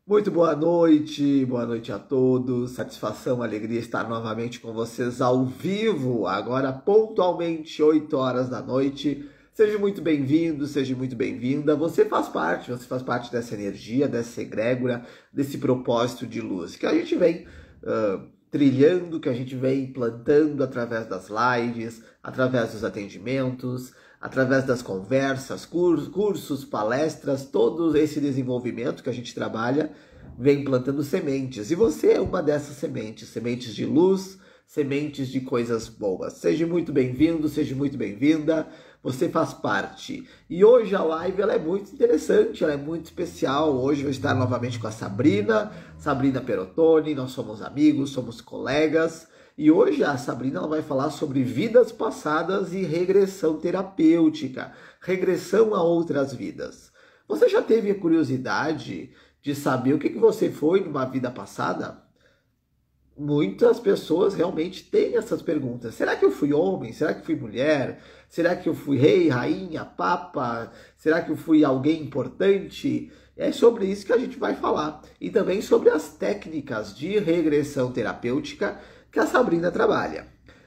Muito boa noite a todos. Satisfação, alegria estar novamente com vocês ao vivo, agora pontualmente 8 horas da noite. Seja muito bem-vindo, seja muito bem-vinda. Você faz parte dessa energia, dessa egrégora, desse propósito de luz que a gente vem trilhando, que a gente vem plantando através das lives, através dos atendimentos, através das conversas, cursos, palestras, todo esse desenvolvimento que a gente trabalha, vem plantando sementes. E você é uma dessas sementes, sementes de luz, sementes de coisas boas. Seja muito bem-vindo, seja muito bem-vinda, você faz parte. E hoje a live ela é muito interessante, ela é muito especial. Hoje eu vou estar novamente com a Sabrina Perotoni, nós somos amigos, somos colegas. E hoje a Sabrina ela vai falar sobre vidas passadas e regressão terapêutica, regressão a outras vidas. Você já teve a curiosidade de saber o que você foi numa vida passada? Muitas pessoas realmente têm essas perguntas. Será que eu fui homem? Será que fui mulher? Será que eu fui rei, rainha, papa? Será que eu fui alguém importante? É sobre isso que a gente vai falar. E também sobre as técnicas de regressão terapêutica que a Sabrina trabalha,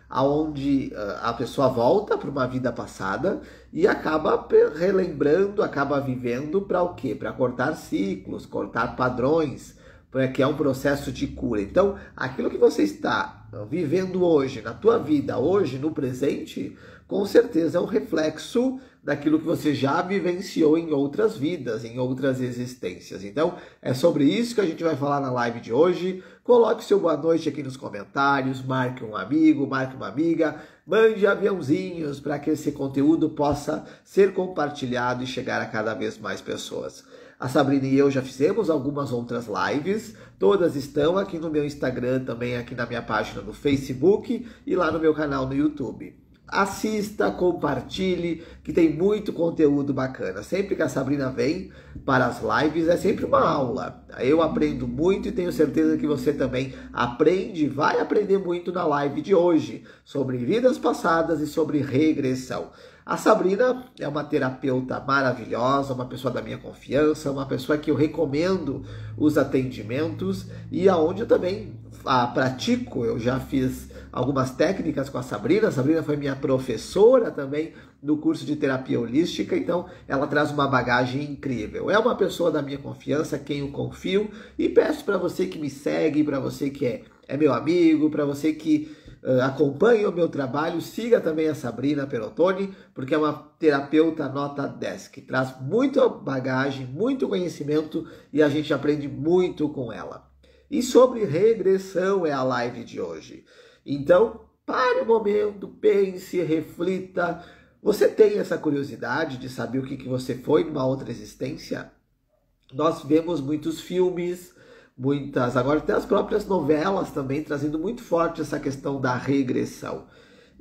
aonde a pessoa volta para uma vida passada e acaba relembrando, acaba vivendo para o quê? Para cortar ciclos, cortar padrões, que é um processo de cura. Então, aquilo que você está vivendo hoje, na tua vida, hoje, no presente, com certeza é um reflexo daquilo que você já vivenciou em outras vidas, em outras existências. Então, é sobre isso que a gente vai falar na live de hoje. Coloque seu boa noite aqui nos comentários, marque um amigo, marque uma amiga, mande aviãozinhos para que esse conteúdo possa ser compartilhado e chegar a cada vez mais pessoas. A Sabrina e eu já fizemos algumas outras lives, todas estão aqui no meu Instagram, também aqui na minha página do Facebook e lá no meu canal no YouTube. Assista, compartilhe, que tem muito conteúdo bacana. Sempre que a Sabrina vem para as lives, é sempre uma aula. Eu aprendo muito e tenho certeza que você também aprende, vai aprender muito na live de hoje, sobre vidas passadas e sobre regressão. A Sabrina é uma terapeuta maravilhosa, uma pessoa da minha confiança, uma pessoa que eu recomendo os atendimentos e aonde eu também pratico. Eu já fiz algumas técnicas com a Sabrina. A Sabrina foi minha professora também no curso de terapia holística, então ela traz uma bagagem incrível. É uma pessoa da minha confiança, quem eu confio, e peço para você que me segue, para você que é meu amigo, para você que acompanha o meu trabalho, siga também a Sabrina Perotoni, porque é uma terapeuta nota 10, que traz muita bagagem, muito conhecimento e a gente aprende muito com ela. E sobre regressão é a live de hoje. Então, pare um momento, pense, reflita. Você tem essa curiosidade de saber o que você foi numa outra existência? Nós vemos muitos filmes, agora até as próprias novelas também, trazendo muito forte essa questão da regressão.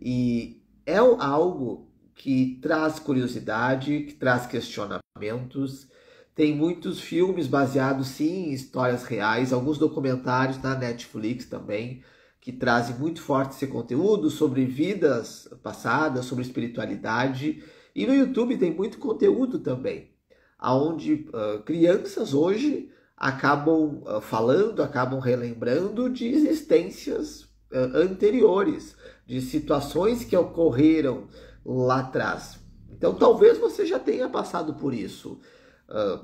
E é algo que traz curiosidade, que traz questionamentos. Tem muitos filmes baseados, sim, em histórias reais, alguns documentários na Netflix também, que trazem muito forte esse conteúdo sobre vidas passadas, sobre espiritualidade. E no YouTube tem muito conteúdo também, onde crianças hoje acabam falando, acabam relembrando de existências anteriores, de situações que ocorreram lá atrás. Então talvez você já tenha passado por isso,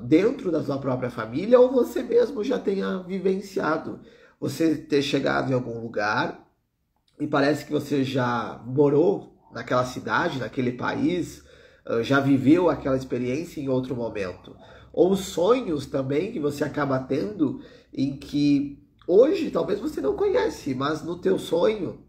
dentro da sua própria família, ou você mesmo já tenha vivenciado. Você ter chegado em algum lugar e parece que você já morou naquela cidade, naquele país, já viveu aquela experiência em outro momento. Ou sonhos também que você acaba tendo em que hoje talvez você não conhece, mas no teu sonho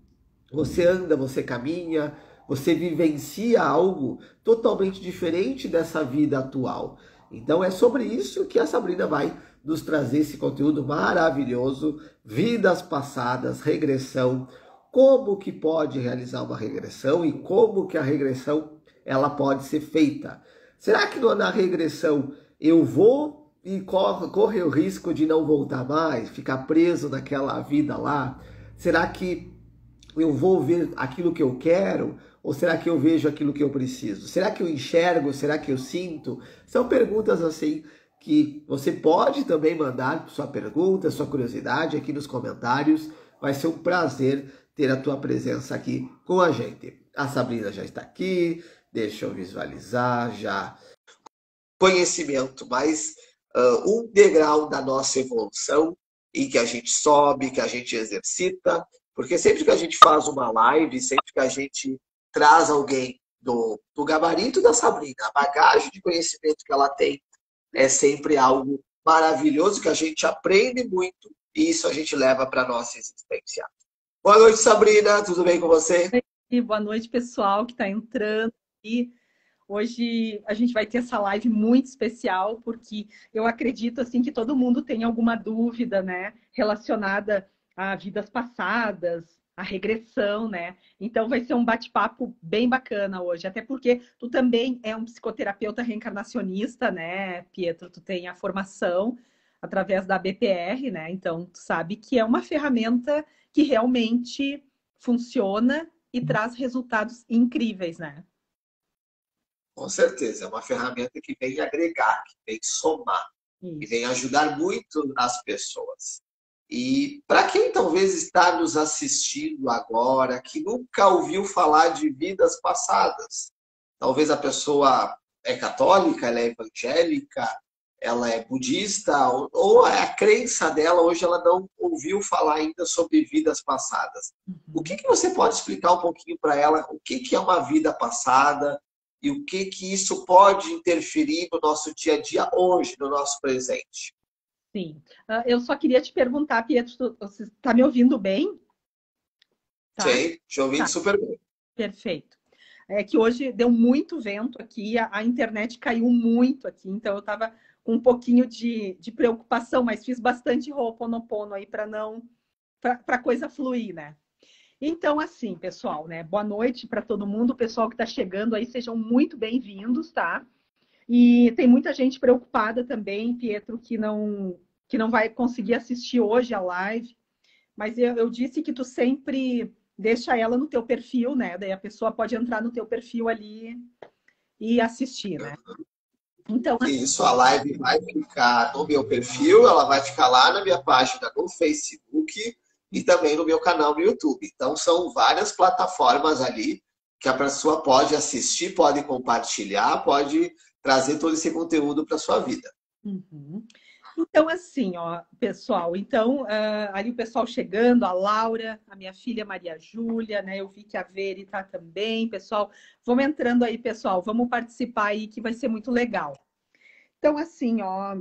você anda, você caminha, você vivencia algo totalmente diferente dessa vida atual. Então é sobre isso que a Sabrina vai nos trazer esse conteúdo maravilhoso, vidas passadas, regressão, como que pode realizar uma regressão e como que a regressão ela pode ser feita. Será que na regressão eu vou e corre o risco de não voltar mais, ficar preso naquela vida lá? Será que eu vou ver aquilo que eu quero? Ou será que eu vejo aquilo que eu preciso? Será que eu enxergo? Será que eu sinto? São perguntas assim que você pode também mandar sua pergunta, sua curiosidade aqui nos comentários. Vai ser um prazer ter a tua presença aqui com a gente. A Sabrina já está aqui, deixa eu visualizar já. Conhecimento, mais um degrau da nossa evolução, em que a gente sobe, que a gente exercita, porque sempre que a gente faz uma live, sempre que a gente traz alguém do gabarito da Sabrina, a bagagem de conhecimento que ela tem, é sempre algo maravilhoso, que a gente aprende muito, e isso a gente leva para a nossa existência. Boa noite, Sabrina, tudo bem com você? E boa noite, pessoal que está entrando aqui. Hoje a gente vai ter essa live muito especial, porque eu acredito assim que todo mundo tem alguma dúvida, né, relacionada a vidas passadas, a regressão, né? Então vai ser um bate-papo bem bacana hoje, até porque tu também é um psicoterapeuta reencarnacionista, né, Pietro? Tu tem a formação através da BPR, né? Então tu sabe que é uma ferramenta que realmente funciona e traz resultados incríveis, né? Com certeza, é uma ferramenta que vem agregar, que vem somar, que Isso. vem ajudar muito as pessoas. E para quem talvez está nos assistindo agora, que nunca ouviu falar de vidas passadas, talvez a pessoa é católica, ela é evangélica, ela é budista, ou a crença dela hoje ela não ouviu falar ainda sobre vidas passadas. O Uhum. que você pode explicar um pouquinho para ela o que é uma vida passada e o que isso pode interferir no nosso dia a dia hoje, no nosso presente? Sim. Eu só queria te perguntar, Pietro, você está me ouvindo bem? Tá? Sim, te ouvindo Tá, super bem. perfeito. É que hoje deu muito vento aqui, a internet caiu muito aqui, então eu estava com um pouquinho de preocupação, mas fiz bastante Ho'oponopono aí para não, para a coisa fluir, né? Então, assim, pessoal, né? Boa noite para todo mundo, o pessoal que está chegando aí, sejam muito bem-vindos, tá? E tem muita gente preocupada também, Pietro, que não vai conseguir assistir hoje a live. Mas eu disse que tu sempre deixa ela no teu perfil, né? Daí a pessoa pode entrar no teu perfil ali e assistir, né? Então, Isso, a live vai ficar no meu perfil, ela vai ficar lá na minha página no Facebook e também no meu canal no YouTube. Então, são várias plataformas ali que a pessoa pode assistir, pode compartilhar, pode trazer todo esse conteúdo para a sua vida. uhum. Então, assim, ó, pessoal, então, ali o pessoal chegando, a Laura, a minha filha Maria Júlia, né? Eu vi que a Veri tá também, pessoal. Vamos entrando aí, pessoal, vamos participar aí que vai ser muito legal. Então, assim, ó,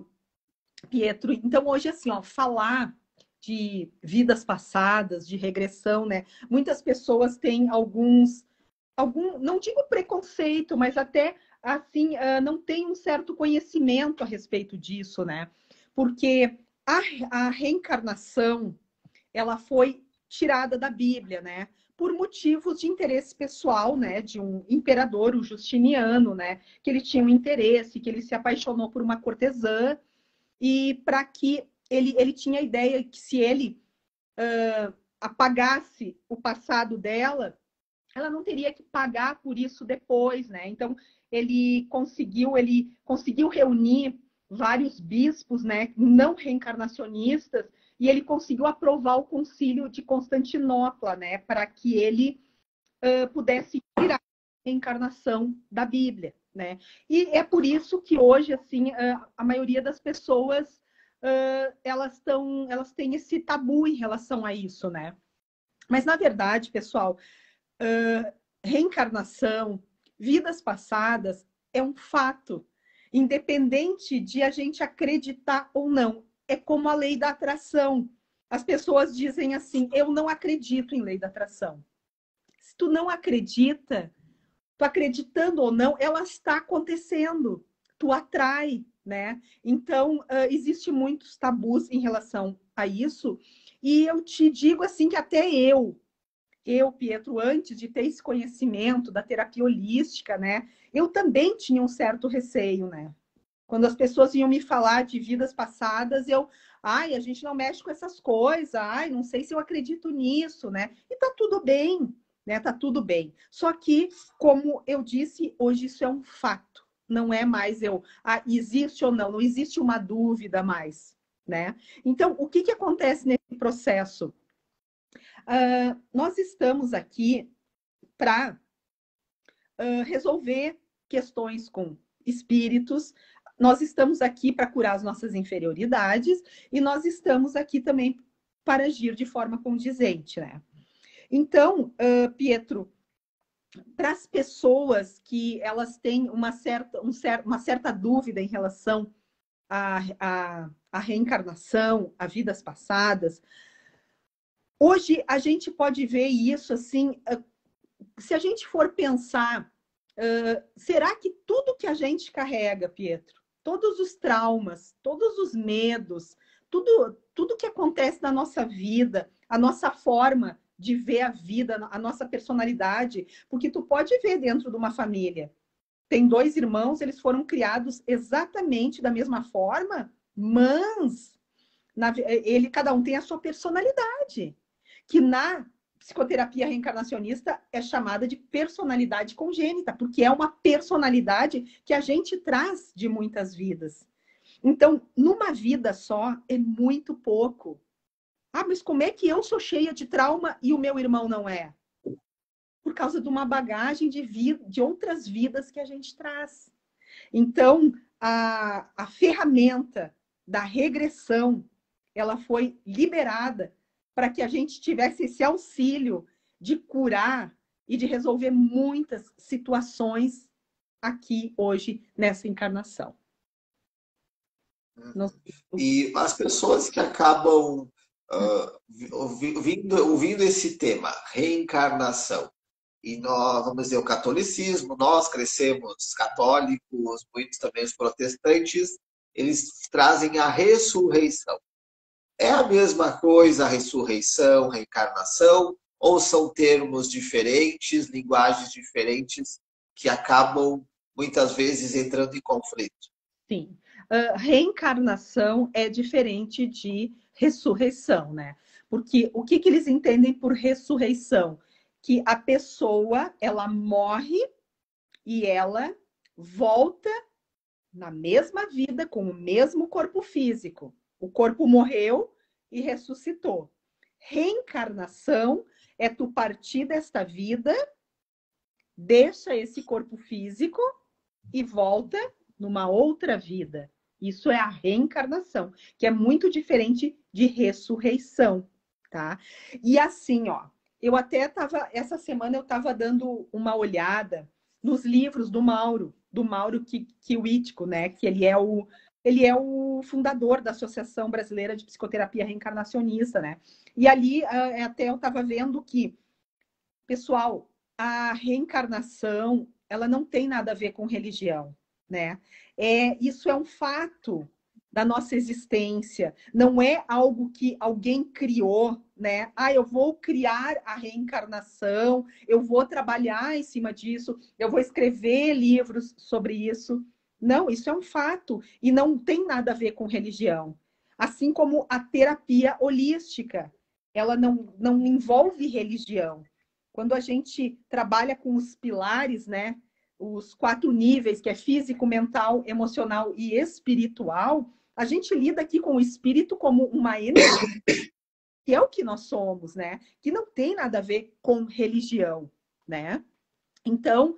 Pietro, então hoje, assim, ó, falar de vidas passadas, de regressão, né? Muitas pessoas têm não digo preconceito, mas até assim, não tem um certo conhecimento a respeito disso, né? Porque a reencarnação, ela foi tirada da Bíblia, né? Por motivos de interesse pessoal, né? De um imperador, o Justiniano, né? Que ele tinha um interesse, que ele se apaixonou por uma cortesã e para que ele tinha a ideia que se ele apagasse o passado dela, ela não teria que pagar por isso depois, né? Então ele conseguiu reunir vários bispos, né, não reencarnacionistas, e ele conseguiu aprovar o Concílio de Constantinopla, né, para que ele pudesse tirar a reencarnação da Bíblia, né? E é por isso que hoje, assim, a maioria das pessoas elas têm esse tabu em relação a isso, né? Mas na verdade, pessoal, reencarnação, vidas passadas é um fato, independente de a gente acreditar ou não. É como a lei da atração. As pessoas dizem assim: eu não acredito em lei da atração. Se tu não acredita, tu acreditando ou não, ela está acontecendo. Tu atrai, né? Então, existe muitos tabus em relação a isso. E eu te digo assim que até Pietro, antes de ter esse conhecimento da terapia holística, né? Eu também tinha um certo receio, né? Quando as pessoas iam me falar de vidas passadas, ai, a gente não mexe com essas coisas, ai, não sei se eu acredito nisso, né? E tá tudo bem, né? Tá tudo bem. Só que, como eu disse, hoje isso é um fato, Não é mais existe ou não existe uma dúvida mais, né? Então, o que acontece nesse processo? Nós estamos aqui para resolver questões com espíritos, nós estamos aqui para curar as nossas inferioridades e nós estamos aqui também para agir de forma condizente, né? Então, Pietro, para as pessoas que elas têm uma certa dúvida em relação à reencarnação, a vidas passadas, hoje a gente pode ver isso assim, se a gente for pensar, será que tudo que a gente carrega, Pietro, todos os traumas, todos os medos, tudo que acontece na nossa vida, a nossa forma de ver a vida, a nossa personalidade, porque tu pode ver dentro de uma família, tem 2 irmãos, eles foram criados exatamente da mesma forma, mas cada um tem a sua personalidade, que na psicoterapia reencarnacionista é chamada de personalidade congênita, porque é uma personalidade que a gente traz de muitas vidas. Então, numa vida só é muito pouco. Mas como é que eu sou cheia de trauma e o meu irmão não é? Por causa de uma bagagem de outras vidas que a gente traz. Então, a ferramenta da regressão, ela foi liberada para que a gente tivesse esse auxílio de curar e de resolver muitas situações aqui hoje nessa encarnação. E as pessoas que acabam ouvindo esse tema, reencarnação, e nós, vamos dizer, o catolicismo, nós crescemos católicos, muitos também os protestantes, eles trazem a ressurreição. É a mesma coisa a ressurreição, reencarnação, ou são termos diferentes, linguagens diferentes, que acabam, muitas vezes, entrando em conflito? Sim. Reencarnação é diferente de ressurreição, né? Porque o que eles entendem por ressurreição? Que a pessoa, ela morre e ela volta na mesma vida, com o mesmo corpo físico. O corpo morreu e ressuscitou. Reencarnação é tu partir desta vida, deixa esse corpo físico e volta numa outra vida. Isso é a reencarnação, que é muito diferente de ressurreição, tá? E assim, ó, essa semana eu estava dando uma olhada nos livros do Mauro Kiwitko, né? Que ele é o fundador da Associação Brasileira de Psicoterapia Reencarnacionista, né? E ali até eu estava vendo que, pessoal, a reencarnação, ela não tem nada a ver com religião, né? Isso é um fato da nossa existência, não é algo que alguém criou, né? Eu vou criar a reencarnação, eu vou trabalhar em cima disso, eu vou escrever livros sobre isso. Não, isso é um fato e não tem nada a ver com religião. Assim como a terapia holística, ela não envolve religião. Quando a gente trabalha com os pilares, né? Os 4 níveis, que é físico, mental, emocional e espiritual, a gente lida aqui com o espírito como uma energia, que é o que nós somos, né? Que não tem nada a ver com religião, né? Então,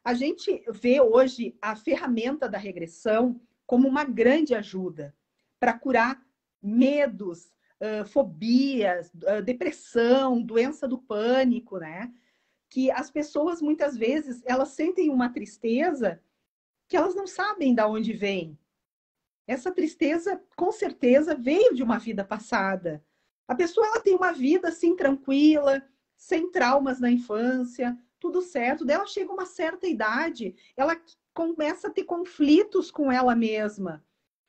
a gente vê hoje a ferramenta da regressão como uma grande ajuda para curar medos, fobias, depressão, doença do pânico, né? Que as pessoas, muitas vezes, elas sentem uma tristeza que elas não sabem de onde vem. Essa tristeza, com certeza, veio de uma vida passada. A pessoa ela tem uma vida assim tranquila, sem traumas na infância, tudo certo. Daí ela chega a uma certa idade, ela começa a ter conflitos com ela mesma.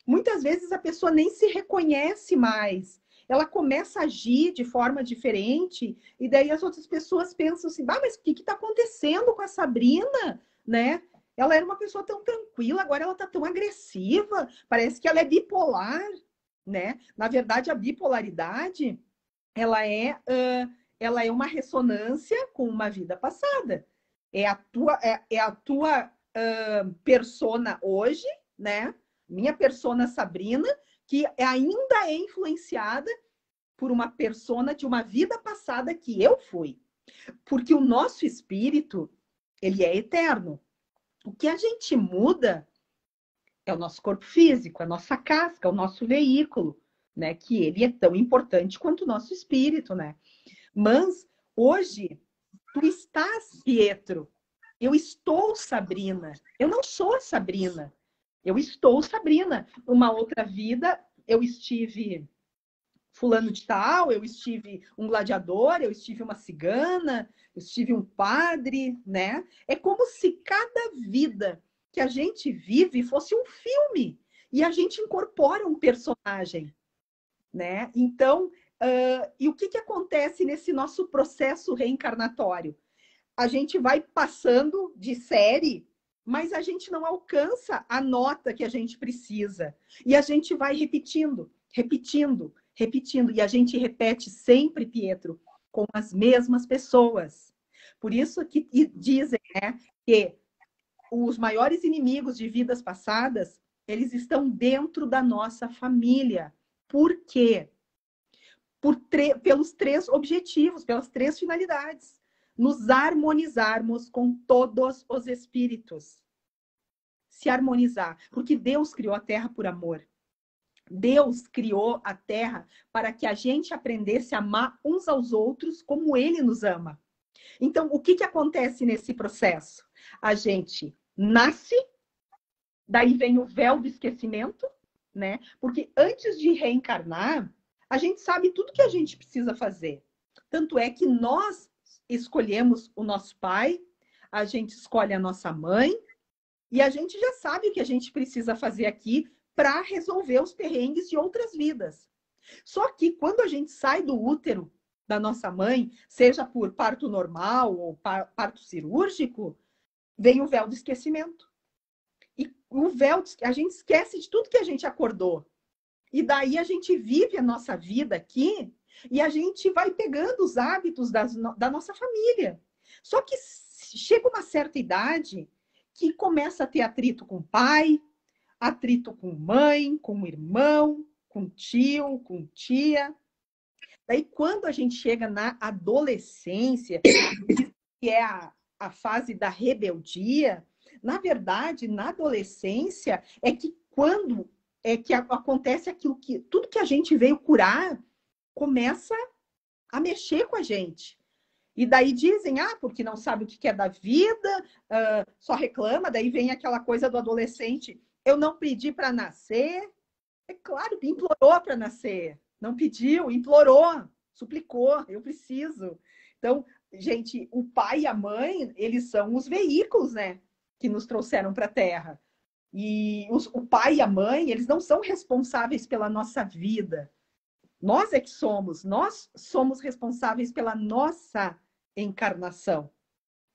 Muitas vezes a pessoa nem se reconhece mais. Ela começa a agir de forma diferente, e daí as outras pessoas pensam assim, mas o que está acontecendo com a Sabrina, né? Ela era uma pessoa tão tranquila, agora ela está tão agressiva, parece que ela é bipolar, né? Na verdade, a bipolaridade, ela é uma ressonância com uma vida passada. É a tua persona hoje, né? Minha persona Sabrina, que ainda é influenciada por uma persona de uma vida passada que eu fui. Porque o nosso espírito, ele é eterno. O que a gente muda é o nosso corpo físico, a nossa casca, o nosso veículo, né? Que ele é tão importante quanto o nosso espírito, né? Mas hoje, tu estás, Pietro. Eu estou Sabrina. Eu não sou a Sabrina. Eu estou Sabrina. Uma outra vida, eu estive fulano de tal, eu estive um gladiador, eu estive uma cigana, eu estive um padre, né? É como se cada vida que a gente vive fosse um filme e a gente incorpora um personagem, né? Então, e o que acontece nesse nosso processo reencarnatório? A gente vai passando de série, mas a gente não alcança a nota que a gente precisa. E a gente vai repetindo, repetindo, repetindo. E a gente repete sempre, Pietro, com as mesmas pessoas. Por isso que dizem, né, que os maiores inimigos de vidas passadas, eles estão dentro da nossa família. Por quê? Pelos 3 objetivos, pelas 3 finalidades. Nos harmonizarmos com todos os espíritos. Se harmonizar. Porque Deus criou a Terra por amor. Deus criou a Terra para que a gente aprendesse a amar uns aos outros como Ele nos ama. Então, o que acontece nesse processo? A gente nasce, daí vem o véu do esquecimento, né? Porque antes de reencarnar, a gente sabe tudo que a gente precisa fazer. Tanto é que nós escolhemos o nosso pai, a gente escolhe a nossa mãe, e a gente já sabe o que a gente precisa fazer aqui para resolver os perrengues de outras vidas. Só que quando a gente sai do útero da nossa mãe, seja por parto normal ou parto cirúrgico, vem o véu do esquecimento. E o véu, a gente esquece de tudo que a gente acordou. E daí a gente vive a nossa vida aqui e a gente vai pegando os hábitos da nossa família. Só que chega uma certa idade que começa a ter atrito com o pai, atrito com mãe, com irmão, com tio, com tia. Daí, quando a gente chega na adolescência, que é a fase da rebeldia, na verdade, na adolescência, é que quando acontece aquilo que tudo que a gente veio curar começa a mexer com a gente. E daí dizem, porque não sabe o que é da vida, só reclama, daí vem aquela coisa do adolescente, eu não pedi para nascer. É claro, implorou para nascer. Não pediu, implorou, suplicou, eu preciso. Então, gente, o pai e a mãe, eles são os veículos, né, que nos trouxeram para a Terra. E o pai e a mãe, eles não são responsáveis pela nossa vida. Nós é que somos. Nós somos responsáveis pela nossa encarnação.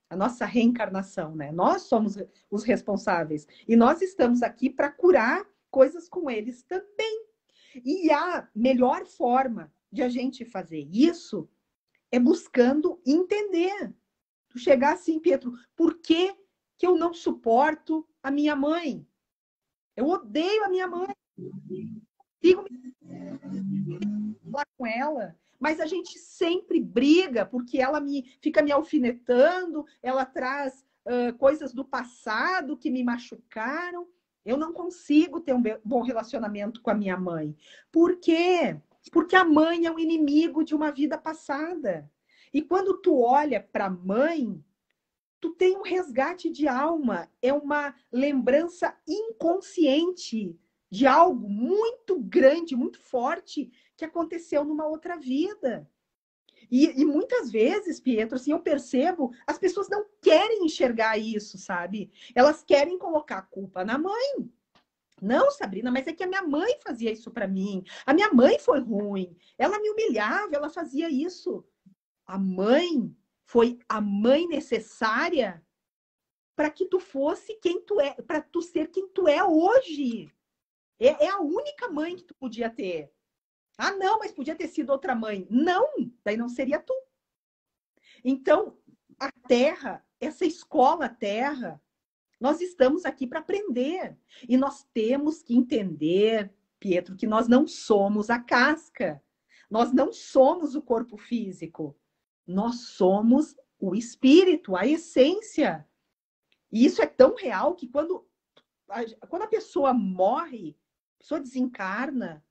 A nossa reencarnação, né? Nós somos os responsáveis. E nós estamos aqui para curar coisas com eles também. E a melhor forma de a gente fazer isso é buscando entender. Tu chegar assim, Pedro, por que eu não suporto a minha mãe? Eu odeio a minha mãe. Digo falar com ela, mas a gente sempre briga porque ela fica me alfinetando, ela traz coisas do passado que me machucaram. Eu não consigo ter um bom relacionamento com a minha mãe. Por quê? Porque a mãe é um inimigo de uma vida passada. E quando tu olha para a mãe, tu tem um resgate de alma, é uma lembrança inconsciente de algo muito grande, muito forte, que aconteceu numa outra vida. E muitas vezes, Pietro, assim, eu percebo, as pessoas não querem enxergar isso, sabe? Elas querem colocar a culpa na mãe. Não, Sabrina, mas é que a minha mãe fazia isso para mim. A minha mãe foi ruim. Ela me humilhava, ela fazia isso. A mãe foi a mãe necessária para que tu fosse quem tu é, para tu ser quem tu é hoje. É a única mãe que tu podia ter. Não, mas podia ter sido outra mãe. Não, daí não seria tu. Então, a Terra, essa escola Terra, Nós estamos aqui para aprender. E nós temos que entender, Pietro, que nós não somos a casca. Nós não somos o corpo físico. Nós somos o espírito, a essência. E isso é tão real que quando a pessoa morre, a pessoa desencarna,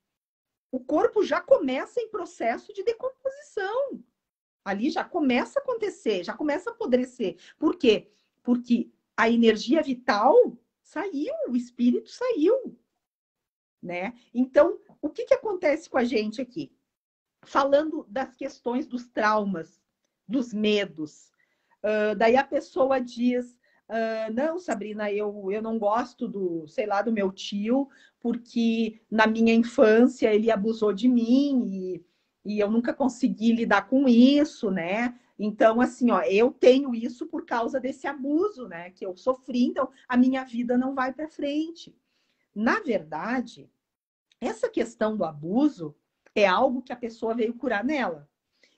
o corpo já começa em processo de decomposição. Ali já começa a acontecer, já começa a apodrecer. Por quê? Porque a energia vital saiu, o espírito saiu, né? Então, o que acontece com a gente aqui? Falando das questões dos traumas, dos medos. Daí a pessoa diz, não, Sabrina, eu não gosto sei lá, do meu tio, porque na minha infância ele abusou de mim e eu nunca consegui lidar com isso, né? Então, assim, ó, eu tenho isso por causa desse abuso, né? Que eu sofri, então a minha vida não vai para frente. Na verdade, essa questão do abuso é algo que a pessoa veio curar nela.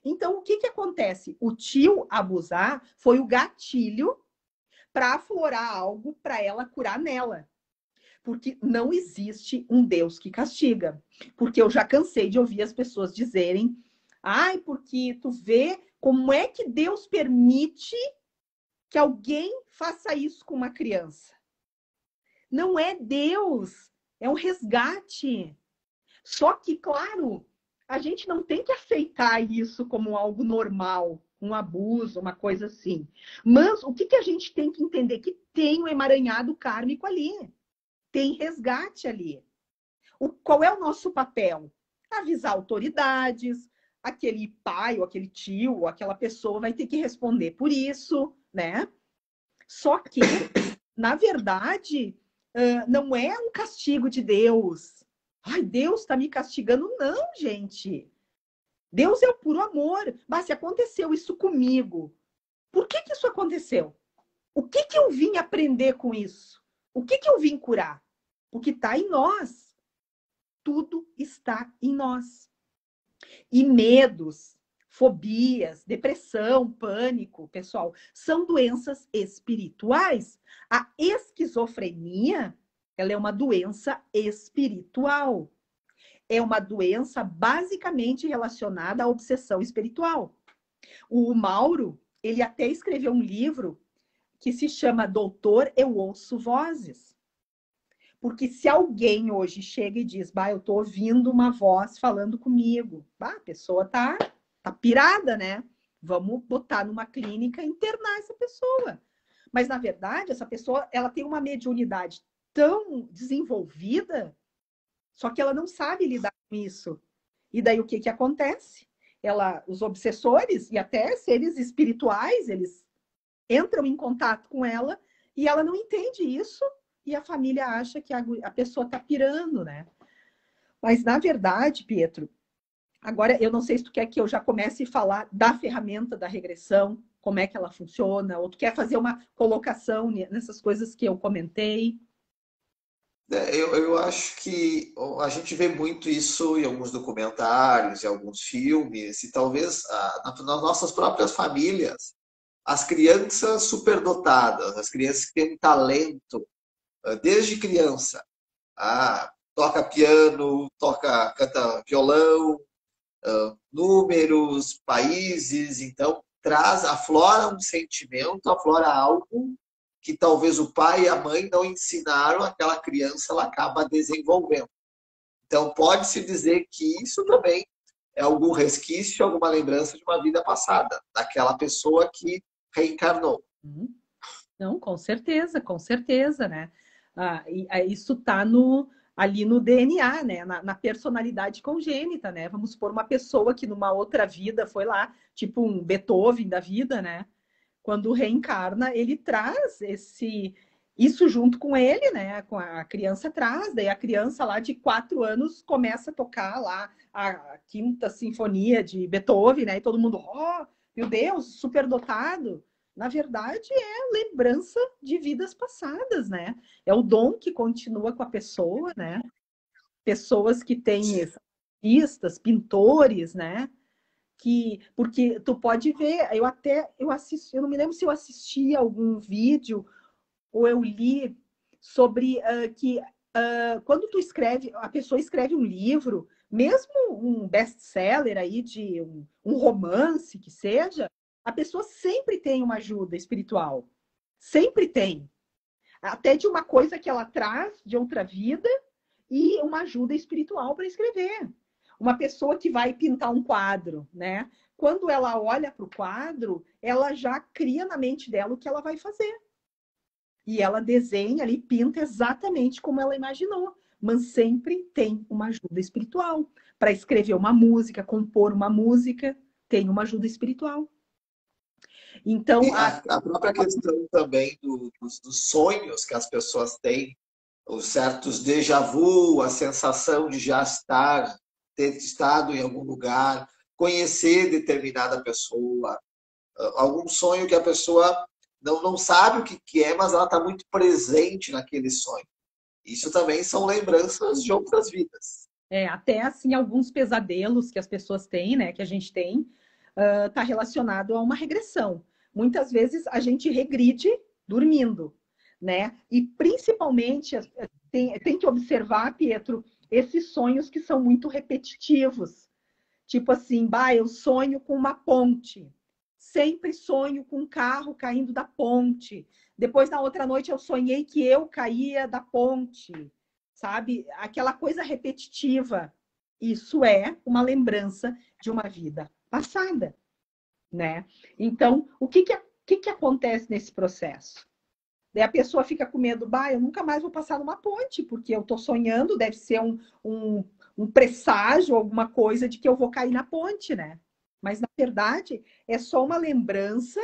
Então, o que acontece? O tio abusar foi o gatilho para aflorar algo para ela curar nela. Porque não existe um Deus que castiga. Porque eu já cansei de ouvir as pessoas dizerem, ai, porque tu vê como é que Deus permite que alguém faça isso com uma criança. Não é Deus, é um resgate. Só que, claro, a gente não tem que aceitar isso como algo normal, um abuso, uma coisa assim. Mas o que a gente tem que entender? Que tem um emaranhado kármico ali. Tem resgate ali. Qual é o nosso papel? Avisar autoridades, aquele pai, ou aquele tio, ou aquela pessoa vai ter que responder por isso, né? Só que, na verdade, não é um castigo de Deus. Ai, Deus está me castigando. Não, gente. Deus é o puro amor. Mas se aconteceu isso comigo, por que isso aconteceu? O que eu vim aprender com isso? O que eu vim curar? Porque está em nós. Tudo está em nós. E medos, fobias, depressão, pânico, pessoal, são doenças espirituais. A esquizofrenia, ela é uma doença espiritual. É uma doença basicamente relacionada à obsessão espiritual. O Mauro, ele até escreveu um livro que se chama Doutor, Eu Ouço Vozes. Porque se alguém hoje chega e diz, bah, eu tô ouvindo uma voz falando comigo, bah, a pessoa tá pirada, né? Vamos botar numa clínica e internar essa pessoa. Mas, na verdade, essa pessoa, ela tem uma mediunidade tão desenvolvida, só que ela não sabe lidar com isso. E daí o que acontece? Os obsessores e até seres espirituais, eles entram em contato com ela e ela não entende isso e a família acha que a pessoa está pirando, né? Mas, na verdade, Pietro, agora eu não sei se tu quer que eu já comece a falar da ferramenta da regressão, como é que ela funciona, ou tu quer fazer uma colocação nessas coisas que eu comentei. Eu acho que a gente vê muito isso em alguns documentários, em alguns filmes, e talvez nas nossas próprias famílias, as crianças superdotadas, as crianças que têm um talento desde criança. Toca piano, canta violão, números, países, então aflora um sentimento, aflora algo que talvez o pai e a mãe não ensinaram, aquela criança ela acaba desenvolvendo. Então pode-se dizer que isso também é algum resquício, alguma lembrança de uma vida passada, daquela pessoa que reencarnou. Não, com certeza, né? Isso está ali no DNA, né? Na personalidade congênita, né? Vamos supor uma pessoa que numa outra vida foi lá, tipo um Beethoven da vida, né? Quando reencarna, ele traz isso junto com ele, né? Com a criança traz, daí a criança lá de 4 anos começa a tocar lá a Quinta Sinfonia de Beethoven, né? E todo mundo, oh, meu Deus, superdotado. Na verdade, é lembrança de vidas passadas, né? É o dom que continua com a pessoa, né? Pessoas que têm artistas, pintores, né? Porque tu pode ver, eu assisti, eu não me lembro se eu assisti algum vídeo ou eu li sobre que quando tu escreve, a pessoa escreve um livro, mesmo um best-seller aí de um romance que seja, a pessoa sempre tem uma ajuda espiritual. Sempre tem. Até de uma coisa que ela traz de outra vida e uma ajuda espiritual para escrever. Uma pessoa que vai pintar um quadro, né? Quando ela olha para o quadro, ela já cria na mente dela o que ela vai fazer. E ela desenha ali, pinta exatamente como ela imaginou. Mas sempre tem uma ajuda espiritual. Para escrever uma música, compor uma música, tem uma ajuda espiritual. Então, E a própria questão também dos sonhos que as pessoas têm, os certos déjà vu, a sensação de já ter estado em algum lugar, conhecer determinada pessoa, algum sonho que a pessoa não sabe o que é, mas ela está muito presente naquele sonho. Isso também são lembranças de outras vidas. até assim, alguns pesadelos que as pessoas têm, né, que a gente tem, está relacionado a uma regressão. Muitas vezes a gente regride dormindo, né? E principalmente tem que observar, Pietro, esses sonhos que são muito repetitivos. Tipo assim, eu sonho com uma ponte. Sempre sonho com um carro caindo da ponte. Depois, na outra noite, eu sonhei que eu caía da ponte. Sabe? Aquela coisa repetitiva. Isso é uma lembrança de uma vida passada, né? Então, o que acontece nesse processo? Daí a pessoa fica com medo, eu nunca mais vou passar numa ponte, porque eu estou sonhando, deve ser um presságio, alguma coisa de que eu vou cair na ponte, né? Mas, na verdade, é só uma lembrança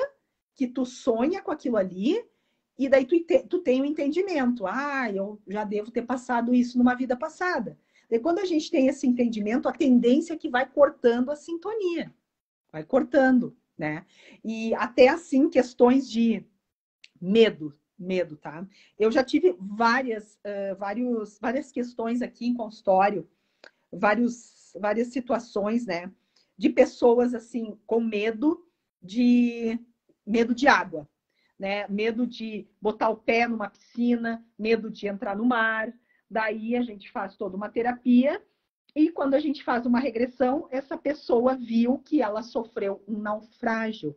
que tu sonha com aquilo ali, e daí tu tem um entendimento. Eu já devo ter passado isso numa vida passada. E quando a gente tem esse entendimento, a tendência é que vai cortando a sintonia. Vai cortando, né? E até assim, questões de medo, tá? Eu já tive várias questões aqui em consultório, várias situações, né? De pessoas, assim, com medo de água, né? Medo de botar o pé numa piscina, medo de entrar no mar. Daí a gente faz toda uma terapia e quando a gente faz uma regressão, essa pessoa viu que ela sofreu um naufrágio.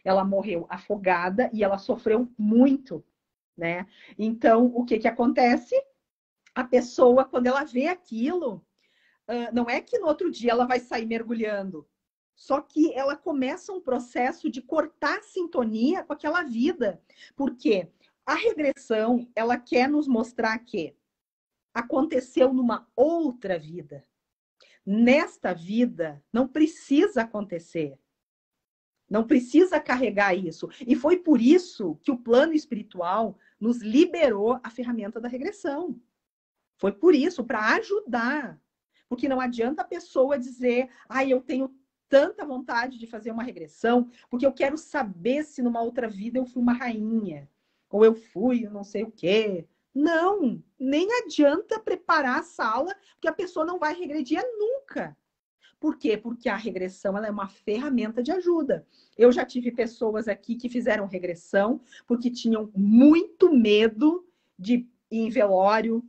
Ela morreu afogada e ela sofreu muito, né? Então, o que acontece? A pessoa, quando ela vê aquilo, não é que no outro dia ela vai sair mergulhando, só que ela começa um processo de cortar a sintonia com aquela vida. Porque a regressão, ela quer nos mostrar que aconteceu numa outra vida. Nesta vida, não precisa acontecer. Não precisa carregar isso. E foi por isso que o plano espiritual nos liberou a ferramenta da regressão. Foi por isso, para ajudar. Porque não adianta a pessoa dizer, eu tenho tanta vontade de fazer uma regressão, porque eu quero saber se numa outra vida eu fui uma rainha, ou eu fui não sei o quê. Não, nem adianta preparar a sala, porque a pessoa não vai regredir nunca. Por quê? Porque a regressão ela é uma ferramenta de ajuda. Eu já tive pessoas aqui que fizeram regressão porque tinham muito medo de ir em velório,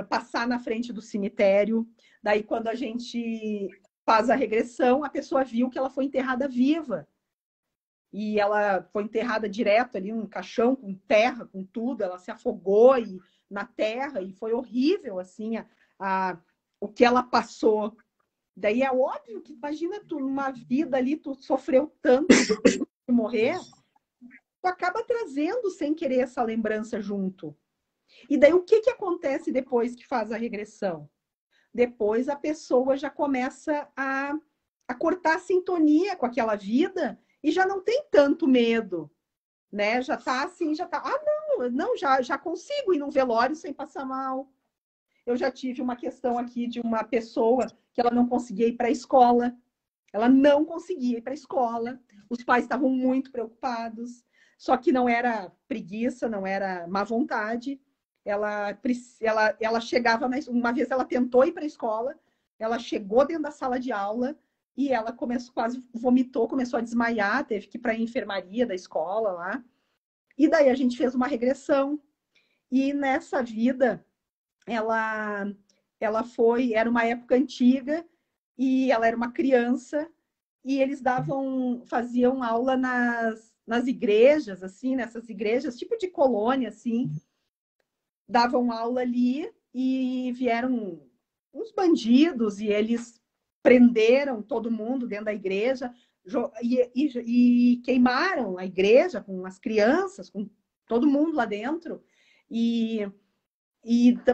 passar na frente do cemitério. Daí, quando a gente faz a regressão, a pessoa viu que ela foi enterrada viva. E ela foi enterrada direto ali, num caixão, com terra, com tudo. Ela se afogou na terra e foi horrível, assim, o que ela passou. Daí é óbvio que, imagina, tu numa vida ali, tu sofreu tanto de morrer, tu acaba trazendo sem querer essa lembrança junto. E daí o que acontece depois que faz a regressão? Depois a pessoa já começa a cortar a sintonia com aquela vida e já não tem tanto medo, né? Já tá assim, não, já consigo ir num velório sem passar mal. Eu já tive uma questão aqui de uma pessoa que ela não conseguia ir para a escola. Ela não conseguia ir para a escola. Os pais estavam muito preocupados. Só que não era preguiça, não era má vontade. Ela chegava... Uma vez ela tentou ir para a escola, ela chegou dentro da sala de aula e ela quase vomitou, começou a desmaiar, teve que ir para a enfermaria da escola lá. E daí a gente fez uma regressão. E nessa vida, ela, era uma época antiga e ela era uma criança e eles faziam aula nas igrejas, assim, nessas igrejas, tipo de colônia, assim, davam aula ali e vieram uns bandidos e eles prenderam todo mundo dentro da igreja e queimaram a igreja com as crianças, com todo mundo lá dentro.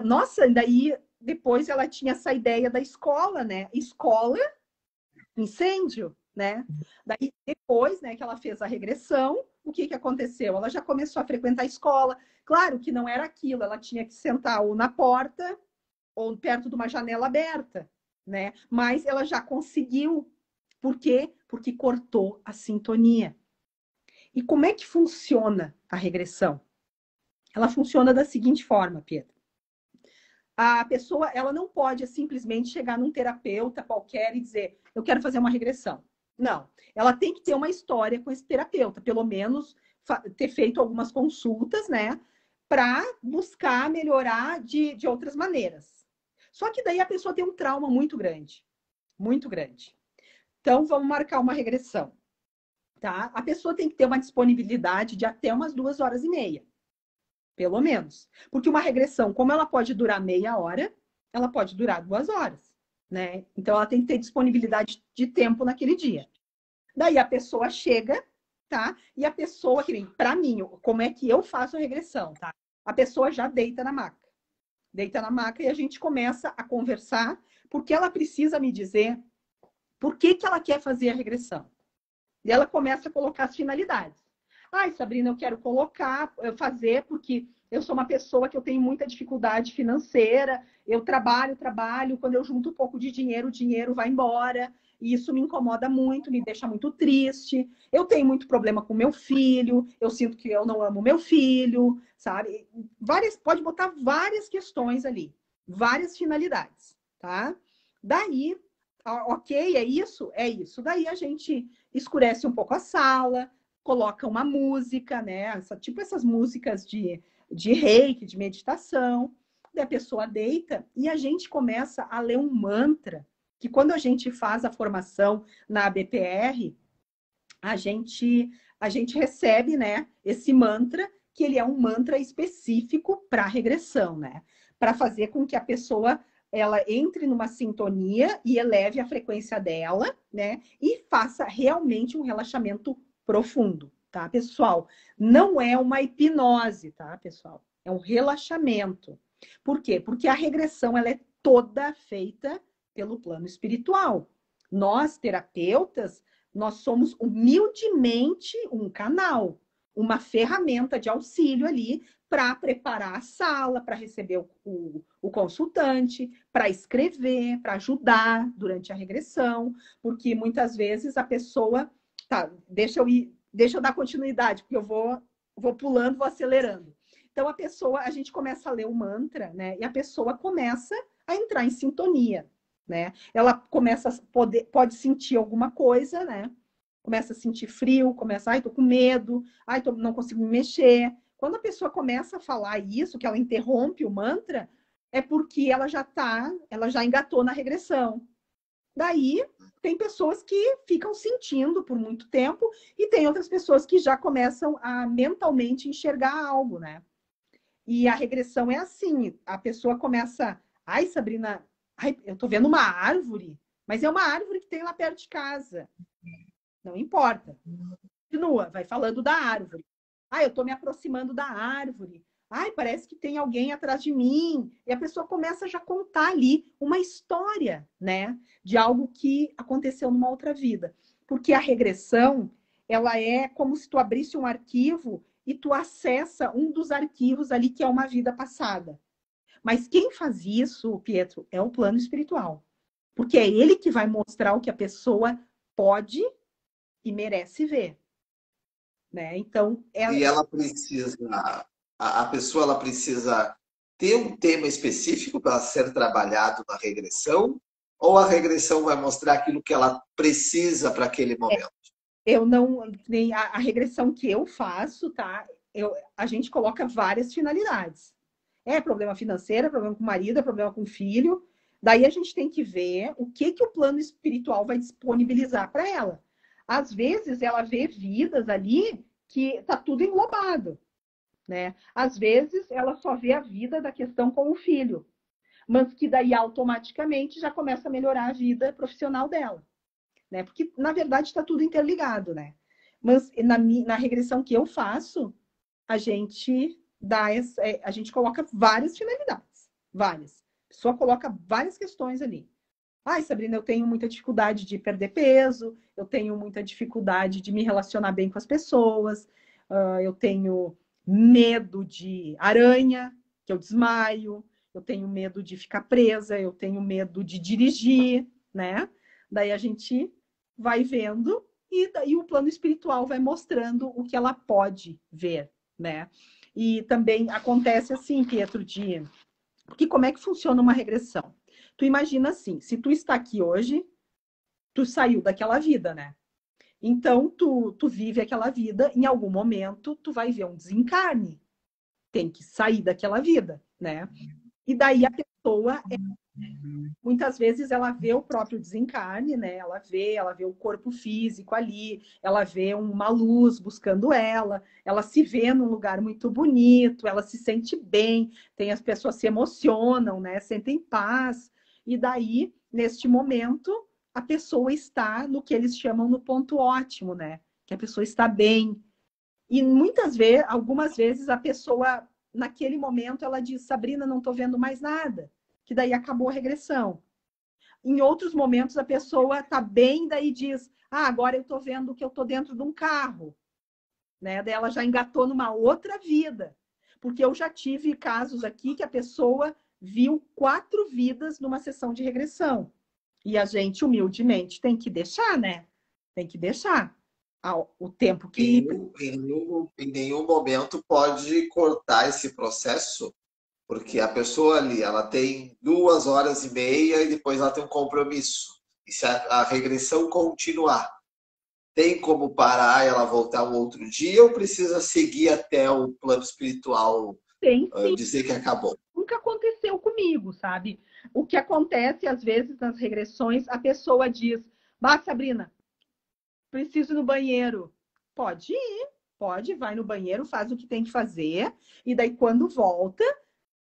Nossa, daí depois ela tinha essa ideia da escola, né? Escola, incêndio, né? Daí depois, né, que ela fez a regressão, o que que aconteceu? Ela já começou a frequentar a escola. Claro que não era aquilo, ela tinha que sentar ou na porta ou perto de uma janela aberta, né? Mas ela já conseguiu. Por quê? Porque cortou a sintonia. E como é que funciona a regressão? Ela funciona da seguinte forma, Pedro. A pessoa, ela não pode simplesmente chegar num terapeuta qualquer e dizer, eu quero fazer uma regressão. Não. Ela tem que ter uma história com esse terapeuta, pelo menos ter feito algumas consultas, né? Para buscar melhorar de outras maneiras. Só que daí a pessoa tem um trauma muito grande. Muito grande. Então, vamos marcar uma regressão. Tá? A pessoa tem que ter uma disponibilidade de até umas 2h30. Pelo menos. Porque uma regressão, como ela pode durar meia hora, ela pode durar 2 horas. Né? Então, ela tem que ter disponibilidade de tempo naquele dia. Daí a pessoa chega, tá? E a pessoa, para mim, como é que eu faço a regressão, tá? A pessoa já deita na maca. Deita na maca e a gente começa a conversar, porque ela precisa me dizer por que ela quer fazer a regressão. E ela começa a colocar as finalidades. Ai, Sabrina, eu quero fazer porque eu sou uma pessoa que eu tenho muita dificuldade financeira, eu trabalho, quando eu junto um pouco de dinheiro, o dinheiro vai embora, e isso me incomoda muito, me deixa muito triste. Eu tenho muito problema com meu filho, eu sinto que eu não amo meu filho, sabe? Pode botar várias questões ali, várias finalidades, tá? Daí, ok, é isso? É isso. Daí a gente escurece um pouco a sala, coloca uma música, né? Tipo essas músicas de reiki, de meditação. Daí a pessoa deita e a gente começa a ler um mantra, que quando a gente faz a formação na ABPR, a gente recebe, né, esse mantra, que ele é um mantra específico para regressão, né? Para fazer com que a pessoa ela entre numa sintonia e eleve a frequência dela, né? E faça realmente um relaxamento profundo, tá, pessoal? Não é uma hipnose, tá, pessoal? É um relaxamento. Por quê? Porque a regressão ela é toda feita pelo plano espiritual. Nós, terapeutas, nós somos humildemente um canal, uma ferramenta de auxílio ali para preparar a sala, para receber o consultante, para escrever, para ajudar durante a regressão, porque muitas vezes a pessoa. Tá, deixa eu dar continuidade, porque eu vou pulando, vou acelerando. Então a gente começa a ler o mantra, né? E a pessoa começa a entrar em sintonia, né? Ela começa pode sentir alguma coisa, né? Começa a sentir frio, ai, tô com medo, ai, não consigo me mexer. Quando a pessoa começa a falar isso, que ela interrompe o mantra, é porque ela já engatou na regressão. Daí, tem pessoas que ficam sentindo por muito tempo e tem outras pessoas que já começam a mentalmente enxergar algo, né? E a regressão é assim, a pessoa começa, ai, Sabrina, ai, eu tô vendo uma árvore, mas é uma árvore que tem lá perto de casa. Não importa. Continua, vai falando da árvore. Ai, eu tô me aproximando da árvore. Ai, parece que tem alguém atrás de mim. E a pessoa começa já a contar ali uma história, né? De algo que aconteceu numa outra vida. Porque a regressão, ela é como se tu abrisse um arquivo e tu acessa um dos arquivos ali que é uma vida passada. Mas quem faz isso, Pietro, é o plano espiritual. Porque é ele que vai mostrar o que a pessoa pode e merece ver. Né? Então, E ela precisa, a pessoa ela precisa ter um tema específico para ser trabalhado na regressão, ou a regressão vai mostrar aquilo que ela precisa para aquele momento? Eu não, nem a regressão que eu faço, tá? A gente coloca várias finalidades. É problema financeiro, é problema com o marido, é problema com o filho. Daí a gente tem que ver o que o plano espiritual vai disponibilizar para ela. Às vezes ela vê vidas ali que tá tudo englobado, né? Às vezes ela só vê a vida da questão com o filho, mas que daí automaticamente já começa a melhorar a vida profissional dela, né? Porque na verdade está tudo interligado, né? Mas na regressão que eu faço, a gente a gente coloca várias finalidades, várias. A pessoa coloca várias questões ali. Ai, Sabrina, eu tenho muita dificuldade de perder peso, eu tenho muita dificuldade de me relacionar bem com as pessoas, eu tenho medo de aranha, que eu desmaio, eu tenho medo de ficar presa, eu tenho medo de dirigir, né? Daí a gente vai vendo e daí o plano espiritual vai mostrando o que ela pode ver, né? E também acontece assim, Pietro, porque como é que funciona uma regressão? Tu imagina assim, se tu está aqui hoje, tu saiu daquela vida, né? Então, tu vive aquela vida, em algum momento, tu vai ver um desencarne. Tem que sair daquela vida, né? E daí a pessoa muitas vezes ela vê o próprio desencarne, né? Ela vê o corpo físico ali, ela vê uma luz buscando ela se vê num lugar muito bonito, ela se sente bem, tem as pessoas se emocionam, né? Sentem paz. E daí, neste momento, a pessoa está no que eles chamam no ponto ótimo, né? Que a pessoa está bem. E muitas vezes, algumas vezes, a pessoa, naquele momento, ela diz: Sabrina, não estou vendo mais nada. Que daí acabou a regressão. Em outros momentos, a pessoa está bem, daí diz: ah, agora eu estou vendo que eu estou dentro de um carro. Né? Daí ela já engatou numa outra vida. Porque eu já tive casos aqui que a pessoa viu 4 vidas numa sessão de regressão. E a gente, humildemente, tem que deixar, né? Tem que deixar o tempo que. Em nenhum momento pode cortar esse processo, porque a pessoa ali, ela tem 2 horas e meia e depois ela tem um compromisso. E se a regressão continuar, tem como parar e ela voltar um outro dia ou precisa seguir até o plano espiritual Tem sim. dizer que acabou? Nunca aconteceu comigo, sabe? O que acontece, às vezes, nas regressões, a pessoa diz: bah, Sabrina, preciso ir no banheiro. Pode ir, pode, vai no banheiro, faz o que tem que fazer, e daí, quando volta,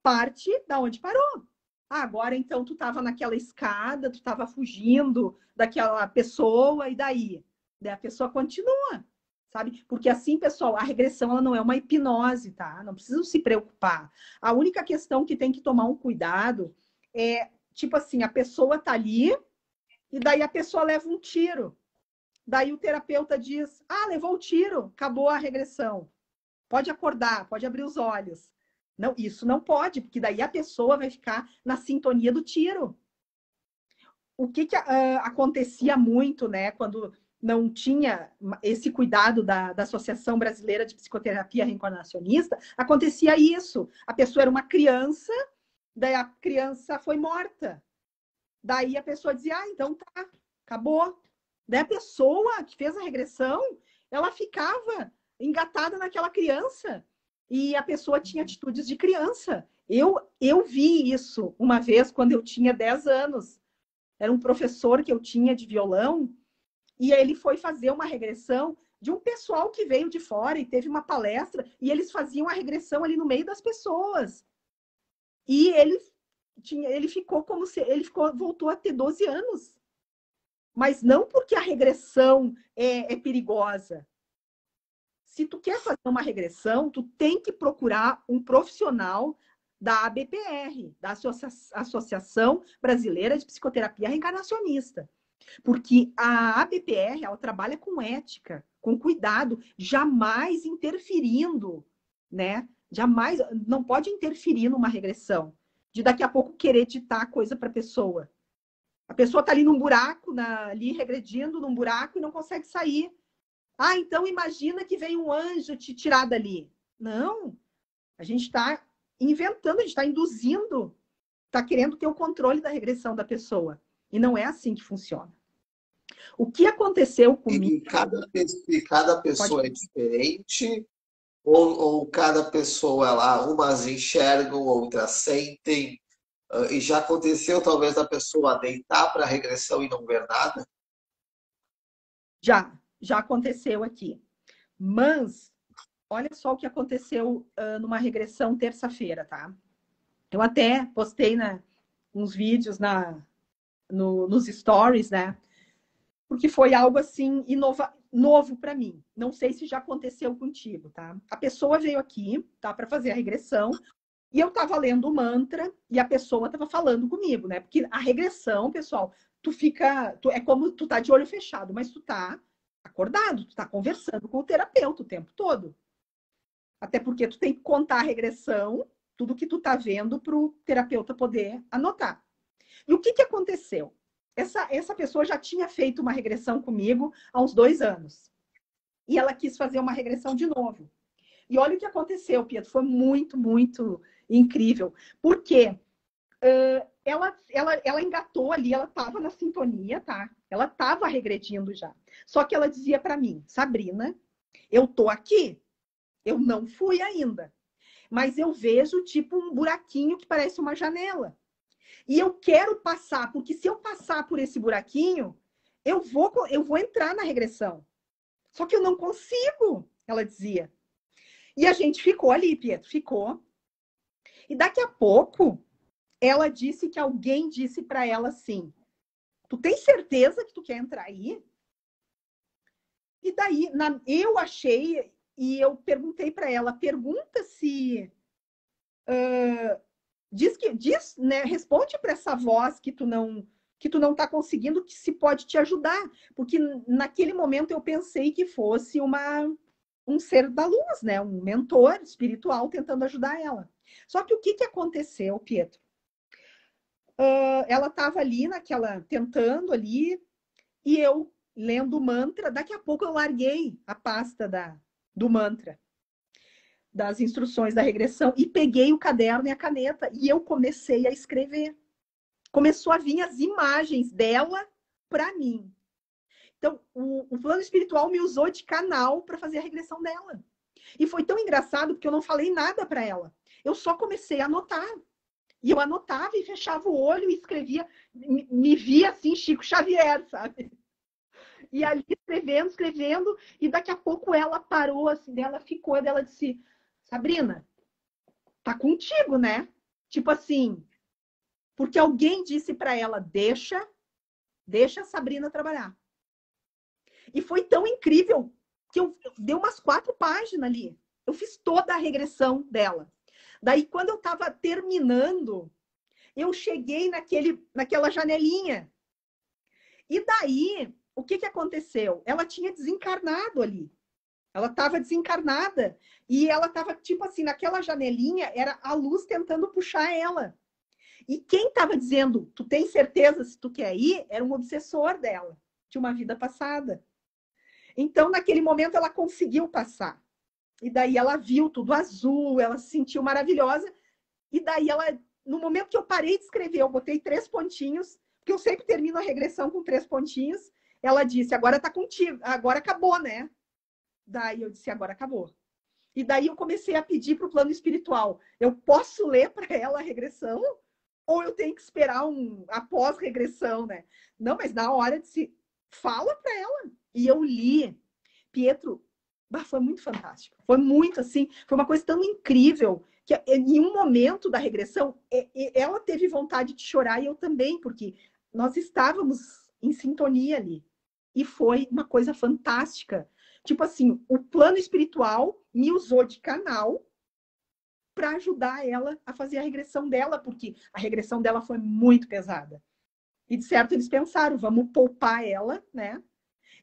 parte da onde parou. Ah, agora então tu estava naquela escada, tu estava fugindo daquela pessoa, e daí? Daí a pessoa continua, sabe? Porque assim, pessoal, a regressão ela não é uma hipnose, tá? Não precisam se preocupar. A única questão que tem que tomar um cuidado é, tipo assim, a pessoa tá ali, e daí a pessoa leva um tiro. Daí o terapeuta diz: ah, levou o tiro, acabou a regressão. Pode acordar, pode abrir os olhos. Não, isso não pode, porque daí a pessoa vai ficar na sintonia do tiro. O que acontecia muito, né, quando não tinha esse cuidado da Associação Brasileira de Psicoterapia Reencarnacionista, acontecia isso. A pessoa era uma criança, daí a criança foi morta. Daí a pessoa dizia: ah, então tá, acabou. Daí a pessoa que fez a regressão, ela ficava engatada naquela criança. E a pessoa tinha atitudes de criança. Eu vi isso uma vez quando eu tinha 10 anos. Era um professor que eu tinha de violão e ele foi fazer uma regressão de um pessoal que veio de fora e teve uma palestra e eles faziam a regressão ali no meio das pessoas. E ele ficou como se ele voltou a ter 12 anos. Mas não porque a regressão é perigosa. Se tu quer fazer uma regressão, tu tem que procurar um profissional da ABPR, da Associação Brasileira de Psicoterapia Reencarnacionista. Porque a ABPR, ela trabalha com ética, com cuidado, jamais interferindo, né? Jamais, não pode interferir numa regressão, de daqui a pouco querer ditar coisa para a pessoa. A pessoa está ali num buraco, ali regredindo num buraco e não consegue sair. Ah, então imagina que vem um anjo te tirar dali. Não, a gente está inventando, a gente está induzindo, está querendo ter o controle da regressão da pessoa. E não é assim que funciona. O que aconteceu comigo... E cada pessoa é diferente, ou cada pessoa, umas enxergam, outras sentem, e já aconteceu talvez da pessoa deitar para a regressão e não ver nada? Já aconteceu aqui. Mas, olha só o que aconteceu numa regressão terça-feira, tá? Eu até postei uns vídeos nos stories, né? Porque foi algo assim novo para mim. Não sei se já aconteceu contigo, tá? A pessoa veio aqui, tá, para fazer a regressão, e eu tava lendo o mantra e a pessoa tava falando comigo, né? Porque a regressão, pessoal, é como tu tá de olho fechado, mas tu tá acordado, tu tá conversando com o terapeuta o tempo todo. Até porque tu tem que contar a regressão, tudo que tu tá vendo para o terapeuta poder anotar. E o que aconteceu? Essa pessoa já tinha feito uma regressão comigo há uns 2 anos. E ela quis fazer uma regressão de novo. E olha o que aconteceu, Pietro. Foi muito, muito incrível. Porque ela engatou ali, ela estava na sintonia, tá? Ela estava regredindo já. Só que ela dizia para mim, Sabrina, eu tô aqui. Eu não fui ainda. Mas eu vejo tipo um buraquinho que parece uma janela. E eu quero passar, porque se eu passar por esse buraquinho, eu vou entrar na regressão. Só que eu não consigo, ela dizia. E a gente ficou ali, Pietro, ficou. E daqui a pouco, ela disse que alguém disse para ela assim: tu tem certeza que tu quer entrar aí? E daí, eu achei, e eu perguntei para ela, pergunta se... diz, né, responde para essa voz que tu não está conseguindo, que se pode te ajudar. Porque naquele momento eu pensei que fosse um ser da luz, né? Um mentor espiritual tentando ajudar ela. Só que o que aconteceu, Pietro? Ela estava ali tentando ali, e eu lendo o mantra, daqui a pouco eu larguei a pasta do mantra, das instruções da regressão, e peguei o caderno e a caneta, e eu comecei a escrever. Começou a vir as imagens dela para mim. Então, o plano espiritual me usou de canal para fazer a regressão dela. E foi tão engraçado porque eu não falei nada para ela. Eu só comecei a anotar. E eu anotava e fechava o olho e escrevia, me via assim, Chico Xavier, sabe? E ali escrevendo, e daqui a pouco ela parou, assim, dela ficou, dela disse, Sabrina, tá contigo, né? Tipo assim, porque alguém disse para ela, deixa a Sabrina trabalhar. E foi tão incrível que eu dei umas 4 páginas ali. Eu fiz toda a regressão dela. Daí, quando eu estava terminando, eu cheguei naquela janelinha. E daí, o que aconteceu? Ela tinha desencarnado ali. Ela estava desencarnada. E ela estava, tipo assim, naquela janelinha, era a luz tentando puxar ela. E quem estava dizendo, tu tem certeza se tu quer ir? Era um obsessor dela, de uma vida passada. Então, naquele momento, ela conseguiu passar. E daí ela viu tudo azul, ela se sentiu maravilhosa. E daí no momento que eu parei de escrever, eu botei 3 pontinhos, porque eu sempre termino a regressão com 3 pontinhos. Ela disse, agora tá contigo, agora acabou, né? Daí eu disse, agora acabou. E daí eu comecei a pedir para o plano espiritual, eu posso ler para ela a regressão? Ou eu tenho que esperar após regressão, né? Não, mas na hora de fala para ela. E eu li. Pietro, foi muito fantástico. Foi muito assim, foi uma coisa tão incrível que em um momento da regressão, ela teve vontade de chorar e eu também, porque nós estávamos em sintonia ali. E foi uma coisa fantástica. Tipo assim, o plano espiritual me usou de canal para ajudar ela a fazer a regressão dela, porque a regressão dela foi muito pesada. E de certo eles pensaram, vamos poupar ela, né?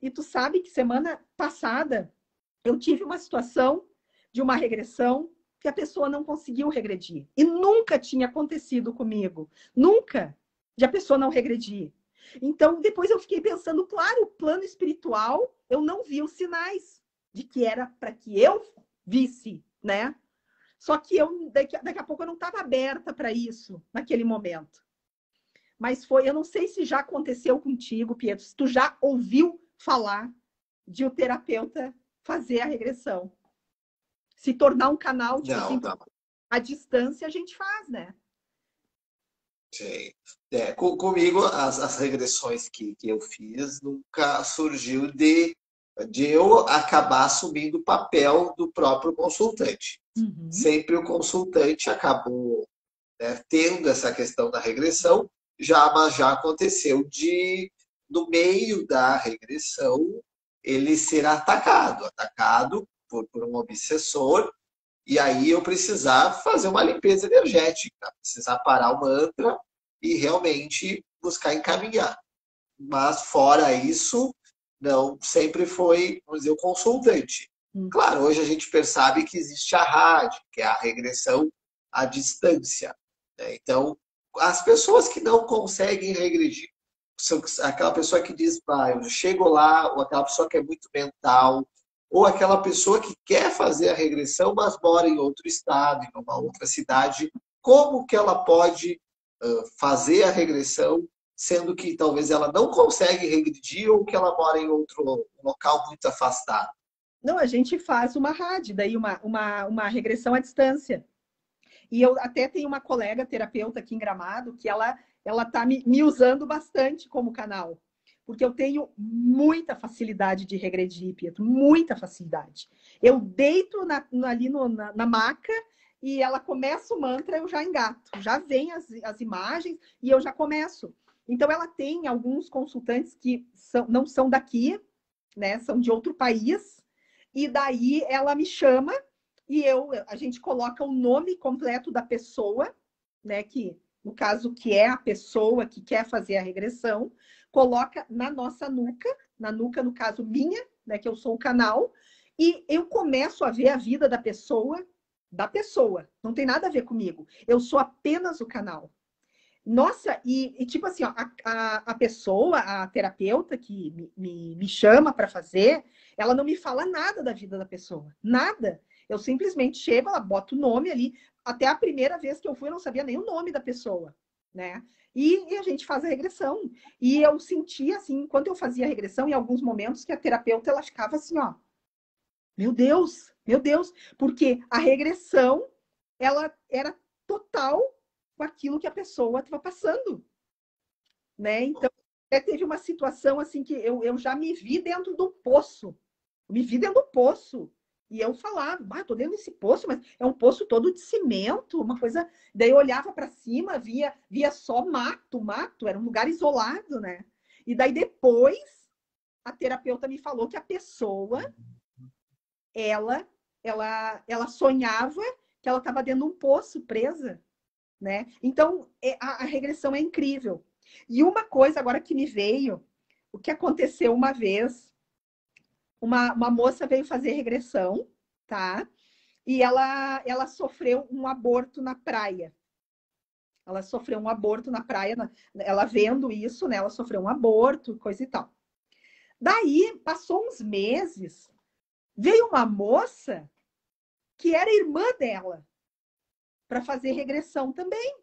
E tu sabe que semana passada eu tive uma situação de uma regressão que a pessoa não conseguiu regredir. E nunca tinha acontecido comigo. Nunca de a pessoa não regredir. Então, depois eu fiquei pensando, claro, o plano espiritual, eu não vi os sinais de que era para que eu visse, né? Só que daqui a pouco eu não estava aberta para isso naquele momento. Mas eu não sei se já aconteceu contigo, Pietro, se tu já ouviu falar de o terapeuta fazer a regressão. Se tornar um canal, tipo Não, assim, não. à distância a gente faz, né? Sim. Comigo, as regressões que eu fiz nunca surgiu de eu acabar assumindo o papel do próprio consultante. Uhum. Sempre o consultante acabou, né, tendo essa questão da regressão, mas já aconteceu no meio da regressão, ele ser atacado por um obsessor, e aí eu precisar fazer uma limpeza energética, precisar parar o mantra e realmente buscar encaminhar. Mas fora isso, não sempre foi, vamos dizer, o consultante. Uhum. Claro, hoje a gente percebe que existe a rádio, que é a regressão à distância, né? Então, as pessoas que não conseguem regredir, são aquela pessoa que diz, eu chego lá, ou aquela pessoa que é muito mental, ou aquela pessoa que quer fazer a regressão, mas mora em outro estado, em uma outra cidade, como que ela pode fazer a regressão, sendo que talvez ela não consegue regredir ou que ela mora em outro local muito afastado? Não, a gente faz uma RAD, daí uma regressão à distância. E eu até tenho uma colega terapeuta aqui em Gramado que ela tá me usando bastante como canal. Porque eu tenho muita facilidade de regredir, Pietro, muita facilidade. Eu deito ali na maca e ela começa o mantra, eu já engato. Já vem as imagens e eu já começo. Então, ela tem alguns consultantes que não são daqui, né? São de outro país. E daí ela me chama e a gente coloca o nome completo da pessoa, né? Que, no caso, que é a pessoa que quer fazer a regressão, coloca na nossa nuca, na nuca, no caso, minha, né? Que eu sou o canal, e eu começo a ver a vida da pessoa, não tem nada a ver comigo. Eu sou apenas o canal. Nossa, e tipo assim, ó, a pessoa, a terapeuta que me chama para fazer, ela não me fala nada da vida da pessoa, nada. Eu simplesmente chego, ela bota o nome ali. Até a primeira vez que eu fui, eu não sabia nem o nome da pessoa, né? E a gente faz a regressão. E eu sentia, assim, enquanto eu fazia a regressão, em alguns momentos, que a terapeuta, ela ficava assim, ó, meu Deus, porque a regressão, ela era total com aquilo que a pessoa estava passando, né? Então, até teve uma situação assim que eu já me vi dentro do poço. Me vi dentro do poço. E eu falava, tô dentro desse poço, mas é um poço todo de cimento, uma coisa. Daí eu olhava para cima, via só mato, era um lugar isolado, né? E daí depois a terapeuta me falou que a pessoa, ela, ela sonhava que ela estava dentro de um poço presa, né? Então, a regressão é incrível. E uma coisa agora que me veio, o que aconteceu uma vez, uma moça veio fazer regressão, tá? E ela sofreu um aborto na praia. Ela sofreu um aborto na praia, ela vendo isso, né? Ela sofreu um aborto, coisa e tal. Daí, passou uns meses, veio uma moça que era irmã dela para fazer regressão também.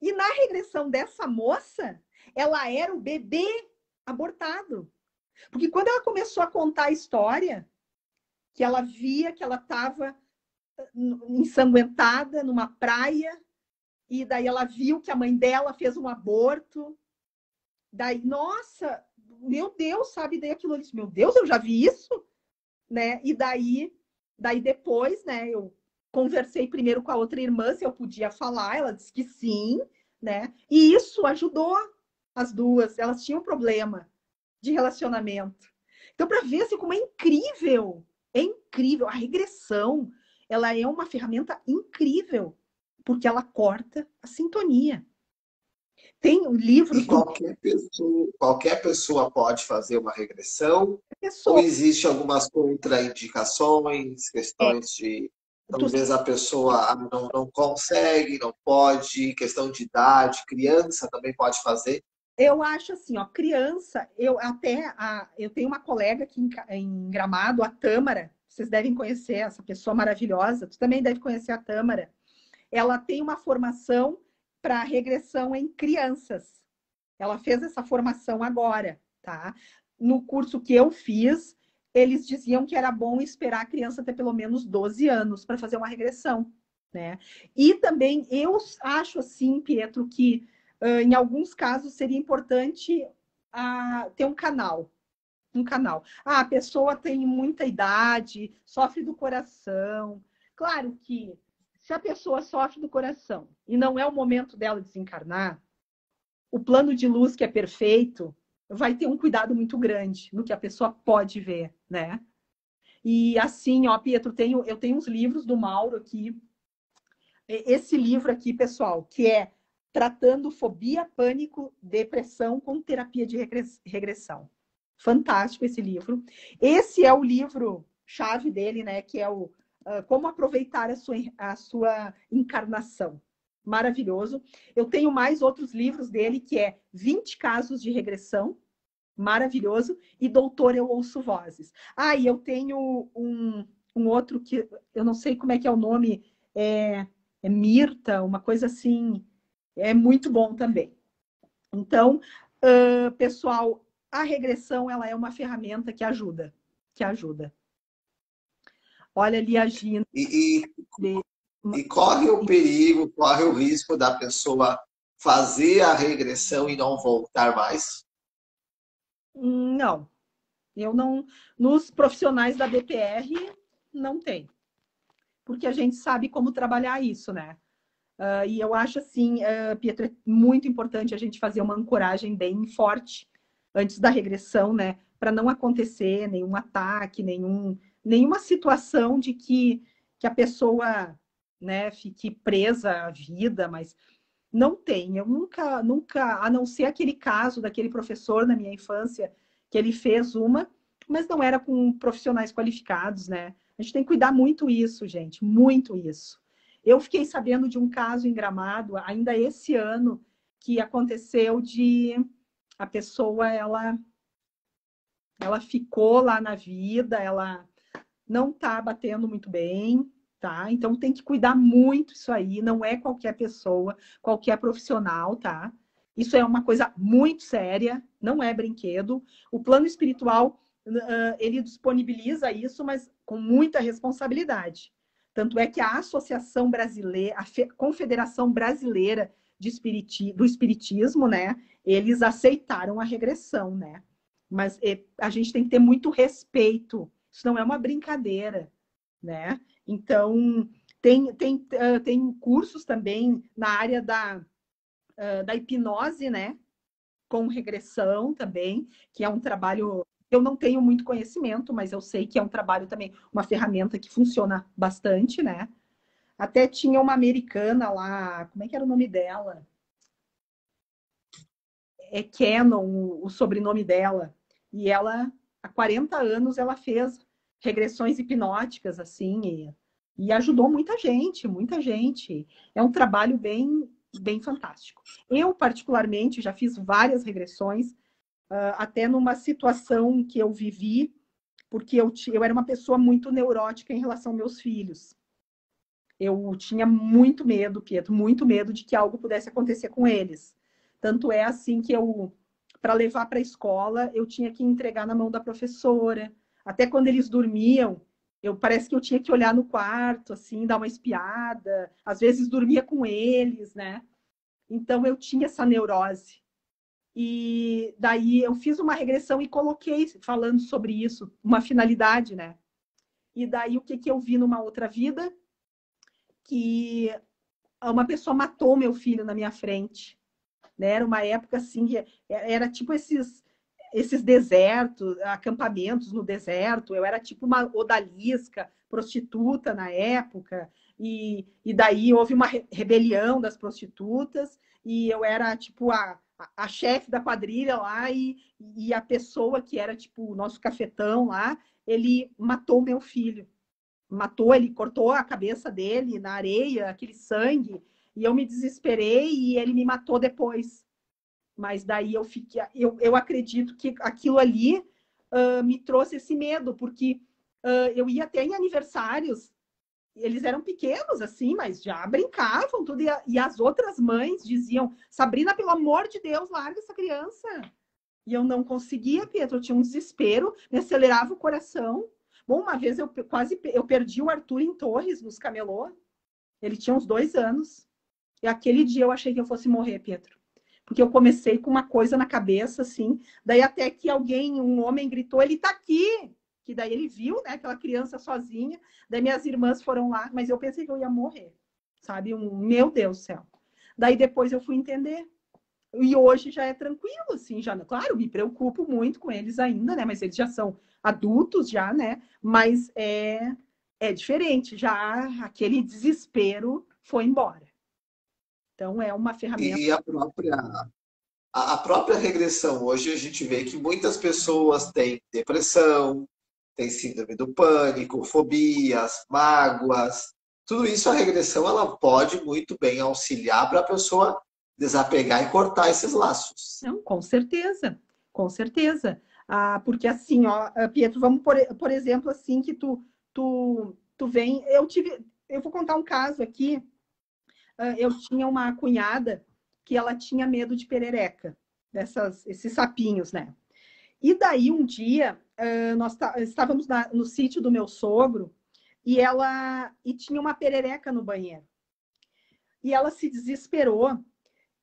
E na regressão dessa moça, ela era o bebê abortado. Porque quando ela começou a contar a história, que ela via que ela estava ensanguentada numa praia, e daí ela viu que a mãe dela fez um aborto. Daí, nossa, meu Deus, sabe? Daí aquilo, eu disse, meu Deus, eu já vi isso, né? E daí depois, né, eu conversei primeiro com a outra irmã se eu podia falar, ela disse que sim, né? E isso ajudou as duas, elas tinham problema de relacionamento. Então, para ver assim, como é incrível, a regressão, ela é uma ferramenta incrível, porque ela corta a sintonia. Tem E livros do qualquer pessoa pode fazer uma regressão? Ou pessoa. existe algumas contraindicações, É, questões de tu, talvez a pessoa não consegue, não pode, questão de idade, criança também pode fazer? eu acho assim, ó, criança, eu tenho uma colega aqui em Gramado, a Tâmara, vocês devem conhecer essa pessoa maravilhosa, tu também deve conhecer a Tâmara. Ela tem uma formação para regressão em crianças. Ela fez essa formação agora, tá? No curso que eu fiz, eles diziam que era bom esperar a criança ter pelo menos 12 anos para fazer uma regressão, né? E também eu acho assim, Pietro, que em alguns casos seria importante ter um canal. Um canal. Ah, a pessoa tem muita idade, sofre do coração. Claro que se a pessoa sofre do coração e não é o momento dela desencarnar, o plano de luz que é perfeito vai ter um cuidado muito grande no que a pessoa pode ver, né? E assim, ó, Pietro, eu tenho uns livros do Mauro aqui. Esse livro aqui, pessoal, que é Tratando Fobia, Pânico, Depressão com Terapia de Regressão. Fantástico esse livro. Esse é o livro-chave dele, né? Que é o Como Aproveitar a sua Encarnação. Maravilhoso. Eu tenho mais outros livros dele, que é 20 Casos de Regressão. Maravilhoso. E Doutor, Eu Ouço Vozes. Ah, e eu tenho um outro que eu não sei como é que é o nome, é Mirta, uma coisa assim, é muito bom também. Então, pessoal, a regressão ela é uma ferramenta que ajuda, que ajuda. Olha ali a Gina. E corre o perigo, corre o risco da pessoa fazer a regressão e não voltar mais? Não, eu não. Nos profissionais da DPR, não tem. Porque a gente sabe como trabalhar isso, né? E eu acho assim, Pietro, é muito importante a gente fazer uma ancoragem bem forte antes da regressão, né? Para não acontecer nenhum ataque, nenhuma situação de que a pessoa, né, fique presa à vida, mas não tem. Eu nunca, a não ser aquele caso daquele professor na minha infância, que ele fez uma, mas não era com profissionais qualificados, né? A gente tem que cuidar muito isso, gente, muito isso. Eu fiquei sabendo de um caso em Gramado, ainda esse ano, que aconteceu de a pessoa, ela ficou lá na vida, ela não tá batendo muito bem, tá? Então tem que cuidar muito isso aí, não é qualquer pessoa, qualquer profissional, tá? Isso é uma coisa muito séria, não é brinquedo. O plano espiritual, ele disponibiliza isso, mas com muita responsabilidade. Tanto é que a Associação Brasileira, a Confederação Brasileira do Espiritismo, né? Eles aceitaram a regressão, né? Mas a gente tem que ter muito respeito. Isso não é uma brincadeira, né? Então, tem cursos também na área da hipnose, né? Com regressão também, que é um trabalho. Eu não tenho muito conhecimento, mas eu sei que é um trabalho também, uma ferramenta que funciona bastante, né? Até tinha uma americana lá, como é que era o nome dela? É Cannon, o sobrenome dela. E ela, há 40 anos, ela fez regressões hipnóticas, assim, e ajudou muita gente, muita gente. É um trabalho bem fantástico. Eu, particularmente, já fiz várias regressões, até numa situação que eu vivi, porque eu era uma pessoa muito neurótica em relação aos meus filhos. Eu tinha muito medo, Pietro, muito medo de que algo pudesse acontecer com eles. Tanto é assim que para levar para a escola, eu tinha que entregar na mão da professora. Até quando eles dormiam, parece que eu tinha que olhar no quarto, assim, dar uma espiada. Às vezes dormia com eles, né? Então eu tinha essa neurose. E daí eu fiz uma regressão e coloquei, falando sobre isso, uma finalidade, né? E daí o que eu vi numa outra vida? Que uma pessoa matou meu filho na minha frente. Né? Era uma época assim, era tipo esses desertos, acampamentos no deserto. Eu era tipo uma odalisca, prostituta na época. E daí houve uma rebelião das prostitutas e eu era tipo a chefe da quadrilha lá e a pessoa que era tipo o nosso cafetão lá, ele matou meu filho. Matou, ele cortou a cabeça dele na areia, aquele sangue, e eu me desesperei e ele me matou depois. Mas daí eu acredito que aquilo ali me trouxe esse medo, porque eu ia até em aniversários, eles eram pequenos assim, mas já brincavam tudo, e as outras mães diziam: Sabrina, pelo amor de Deus, larga essa criança. E eu não conseguia, Pietro, eu tinha um desespero, me acelerava o coração. Bom, uma vez eu perdi o Arthur em Torres, nos camelô. Ele tinha uns 2 anos. E aquele dia eu achei que eu fosse morrer, Pietro. Porque eu comecei com uma coisa na cabeça, assim. Daí até que um homem gritou, ele tá aqui! Que daí ele viu, né, aquela criança sozinha. Daí minhas irmãs foram lá, mas eu pensei que eu ia morrer. Sabe? Meu Deus do céu. Daí depois eu fui entender. E hoje já é tranquilo, assim, já, claro, me preocupo muito com eles ainda, né? Mas eles já são adultos, já, né? Mas é diferente, já aquele desespero foi embora. Então é uma ferramenta. E a própria regressão, hoje a gente vê que muitas pessoas têm depressão, têm síndrome do pânico, fobias, mágoas. Tudo isso a regressão ela pode muito bem auxiliar para a pessoa desapegar e cortar esses laços. Não, com certeza, com certeza. Porque assim, ó, Pietro, vamos por exemplo, assim, que tu vem. Eu vou contar um caso aqui. Eu tinha uma cunhada que ela tinha medo de perereca, esses sapinhos, né? E daí um dia nós estávamos no sítio do meu sogro e tinha uma perereca no banheiro. E ela se desesperou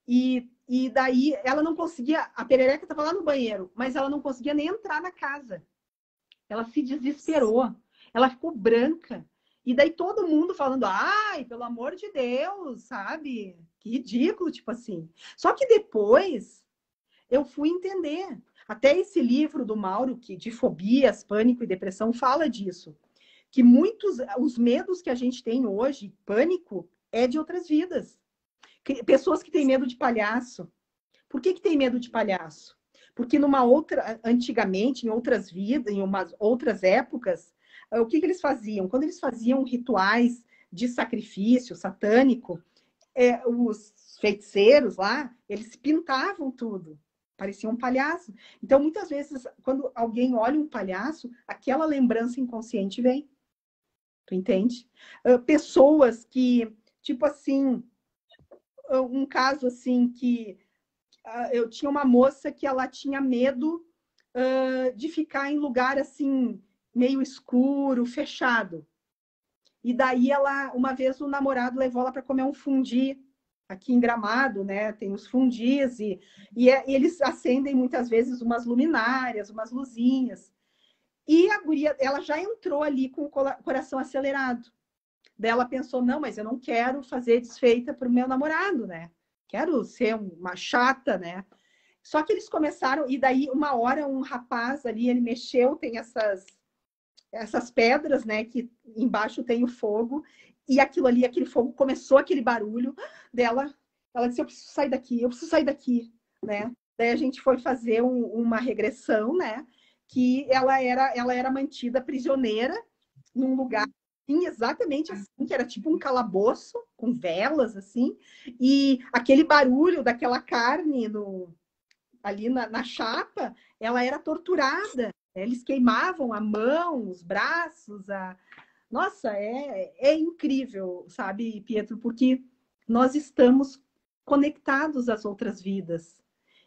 e daí ela não conseguia, a perereca estava lá no banheiro, mas ela não conseguia nem entrar na casa. Ela se desesperou, ela ficou branca. E daí todo mundo falando, ai, pelo amor de Deus, sabe? Que ridículo, tipo assim. Só que depois eu fui entender. Até esse livro do Mauro, que de fobias, pânico e depressão, fala disso. Que os medos que a gente tem hoje, pânico, é de outras vidas. Pessoas que têm medo de palhaço. Por que tem medo de palhaço? Porque antigamente, em outras vidas, em umas outras épocas, o que eles faziam? Quando eles faziam rituais de sacrifício satânico, os feiticeiros lá, eles pintavam tudo. Parecia um palhaço. Então, muitas vezes, quando alguém olha um palhaço, aquela lembrança inconsciente vem. Tu entende? Pessoas que, tipo assim, um caso assim que eu tinha uma moça que ela tinha medo de ficar em lugar assim meio escuro, fechado. E daí uma vez o namorado levou ela para comer um fundi aqui em Gramado, né? Tem os fundis e eles acendem muitas vezes umas luminárias, umas luzinhas. E a guria, ela já entrou ali com o coração acelerado. Daí ela pensou, não, mas eu não quero fazer desfeita para o meu namorado, né? Quero ser uma chata, né? Só que eles começaram, e daí uma hora um rapaz ali, ele mexeu, tem essas pedras, né? Que embaixo tem o fogo, e aquilo ali, aquele fogo começou aquele barulho dela. Ela disse, eu preciso sair daqui, eu preciso sair daqui, né? Daí a gente foi fazer uma regressão, né? Que ela era mantida prisioneira num lugar exatamente assim, que era tipo um calabouço, com velas, assim, e aquele barulho daquela carne ali na chapa, ela era torturada. Eles queimavam a mão, os braços, Nossa, é incrível, sabe, Pietro, porque nós estamos conectados às outras vidas.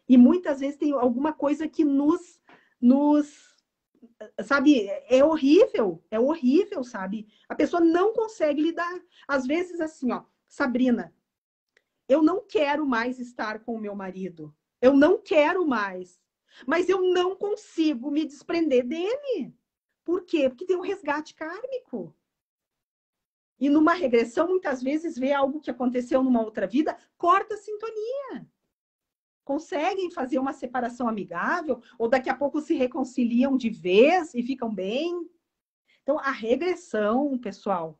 E muitas vezes tem alguma coisa que nos sabe, é horrível, sabe? A pessoa não consegue lidar. Às vezes, assim, ó, Sabrina, eu não quero mais estar com o meu marido. Eu não quero mais. Mas eu não consigo me desprender dele. Por quê? Porque tem um resgate kármico. E numa regressão, muitas vezes, vê algo que aconteceu numa outra vida, corta a sintonia. Conseguem fazer uma separação amigável, ou daqui a pouco se reconciliam de vez e ficam bem. Então, a regressão, pessoal,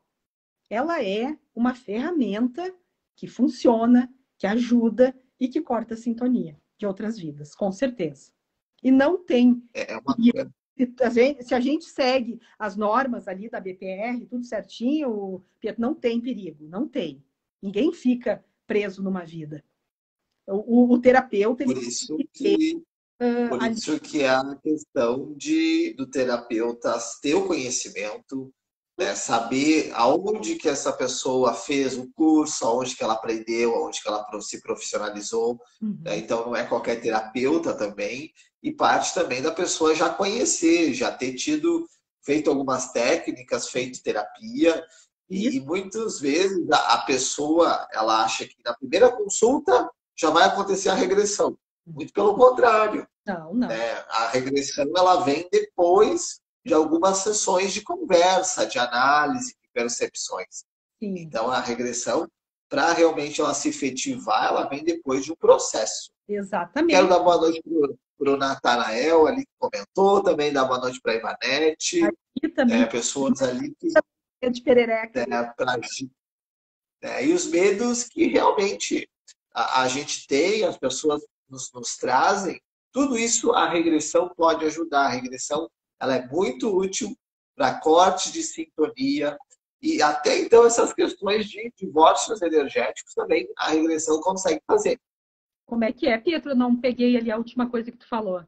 ela é uma ferramenta que funciona, que ajuda e que corta a sintonia de outras vidas, com certeza. E não tem. Se a gente segue as normas ali da BPR, tudo certinho, não tem perigo, não tem. Ninguém fica preso numa vida. O terapeuta, ele por isso que é a questão do terapeuta ter o conhecimento, né, saber aonde que essa pessoa fez o curso, aonde que ela aprendeu, aonde que ela se profissionalizou. Né? Então, não é qualquer terapeuta também. E parte também da pessoa já conhecer, já ter feito algumas técnicas, feito terapia. E muitas vezes a pessoa, ela acha que na primeira consulta já vai acontecer a regressão. Muito pelo contrário. Não, não. Né? A regressão ela vem depois de algumas sessões de conversa, de análise, de percepções. Sim. Então, a regressão, para realmente ela se efetivar, ela vem depois de um processo. Exatamente. Quero dar boa noite para o Natanael, ali que comentou, também dar boa noite para a Ivanete. Aqui também. Pessoas ali que... De perereca. E os medos que realmente a gente tem, as pessoas nos trazem, tudo isso a regressão pode ajudar. A regressão ela é muito útil para corte de sintonia e até então essas questões de divórcios energéticos também a regressão consegue fazer. Como é que é, Pietro? Eu não peguei ali a última coisa que tu falou.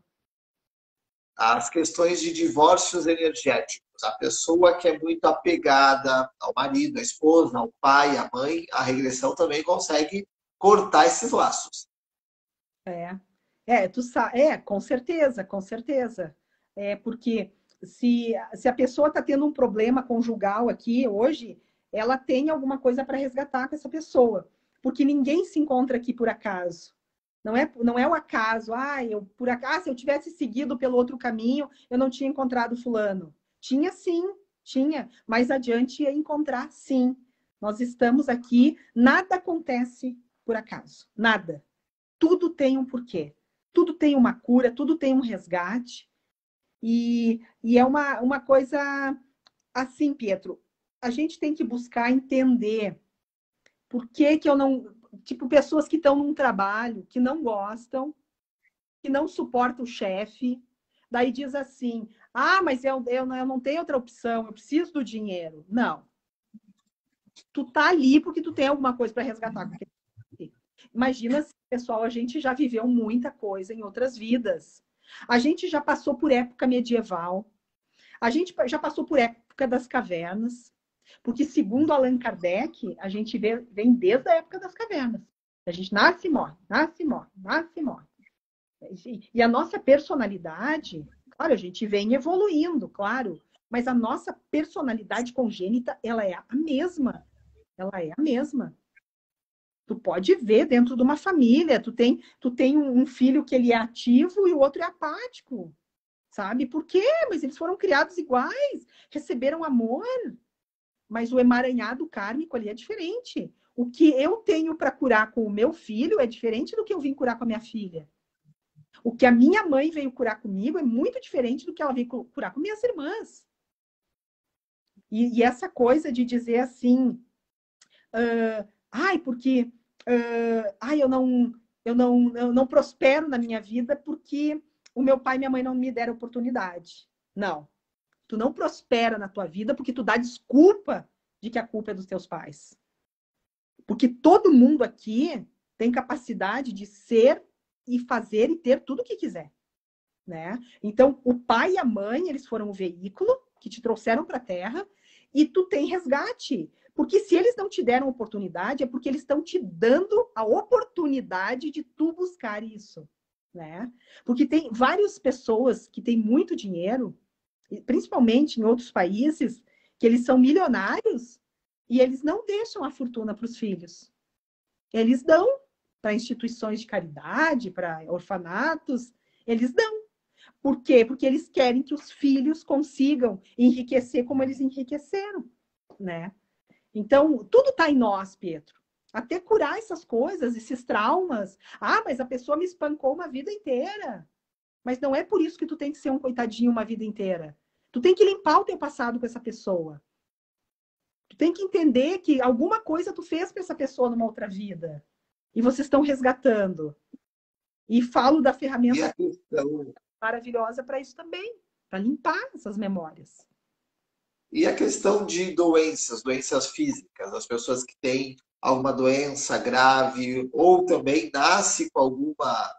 As questões de divórcios energéticos. A pessoa que é muito apegada ao marido, à esposa, ao pai, à mãe, a regressão também consegue cortar esses laços. Com certeza, com certeza. Porque se a pessoa está tendo um problema conjugal aqui hoje, ela tem alguma coisa para resgatar com essa pessoa. Porque ninguém se encontra aqui por acaso. Não é o acaso. Por acaso, se eu tivesse seguido pelo outro caminho, eu não tinha encontrado fulano. Tinha sim, tinha. Mais adiante ia encontrar sim. Nós estamos aqui, nada acontece por acaso. Nada. Tudo tem um porquê. Tudo tem uma cura, tudo tem um resgate. E é uma coisa assim, Pietro. A gente tem que buscar entender por que eu não... Tipo, pessoas que estão num trabalho, que não gostam, que não suportam o chefe. Daí diz assim, mas eu não tenho outra opção, eu preciso do dinheiro. Não. Tu tá ali porque tu tem alguma coisa para resgatar. Imagina, pessoal, a gente já viveu muita coisa em outras vidas. A gente já passou por época medieval. A gente já passou por época das cavernas. Porque, segundo Allan Kardec, a gente vem desde a época das cavernas. A gente nasce e morre, nasce e morre, nasce e morre. E a nossa personalidade, claro, a gente vem evoluindo, claro, mas a nossa personalidade congênita, ela é a mesma. Ela é a mesma. Tu pode ver dentro de uma família, tu tem um filho que ele é ativo e o outro é apático, sabe? Por quê? Mas eles foram criados iguais, receberam amor, mas o emaranhado kármico ali é diferente. O que eu tenho para curar com o meu filho é diferente do que eu vim curar com a minha filha. O que a minha mãe veio curar comigo é muito diferente do que ela veio curar com minhas irmãs. E essa coisa de dizer assim... porque eu não prospero na minha vida porque o meu pai e minha mãe não me deram oportunidade. Não. Tu não prospera na tua vida porque tu dá desculpa de que a culpa é dos teus pais. Porque todo mundo aqui tem capacidade de ser e fazer e ter tudo o que quiser. Né? Então, o pai e a mãe, eles foram o veículo que te trouxeram para a Terra e tu tem resgate. Porque se eles não te deram oportunidade, é porque eles estão te dando a oportunidade de tu buscar isso, né? Porque tem várias pessoas que têm muito dinheiro, principalmente em outros países, que eles são milionários e eles não deixam a fortuna para os filhos. Eles dão para instituições de caridade, para orfanatos, eles dão. Por quê? Porque eles querem que os filhos consigam enriquecer como eles enriqueceram, né? Então, tudo está em nós, Pietro. Até curar essas coisas, esses traumas. Mas a pessoa me espancou uma vida inteira. Mas não é por isso que tu tem que ser um coitadinho uma vida inteira. Tu tem que limpar o teu passado com essa pessoa. Tu tem que entender que alguma coisa tu fez para essa pessoa numa outra vida. E vocês estão resgatando. E falo da ferramenta maravilhosa para isso também. Para limpar essas memórias. E a questão de doenças físicas, as pessoas que têm alguma doença grave ou também nasce com alguma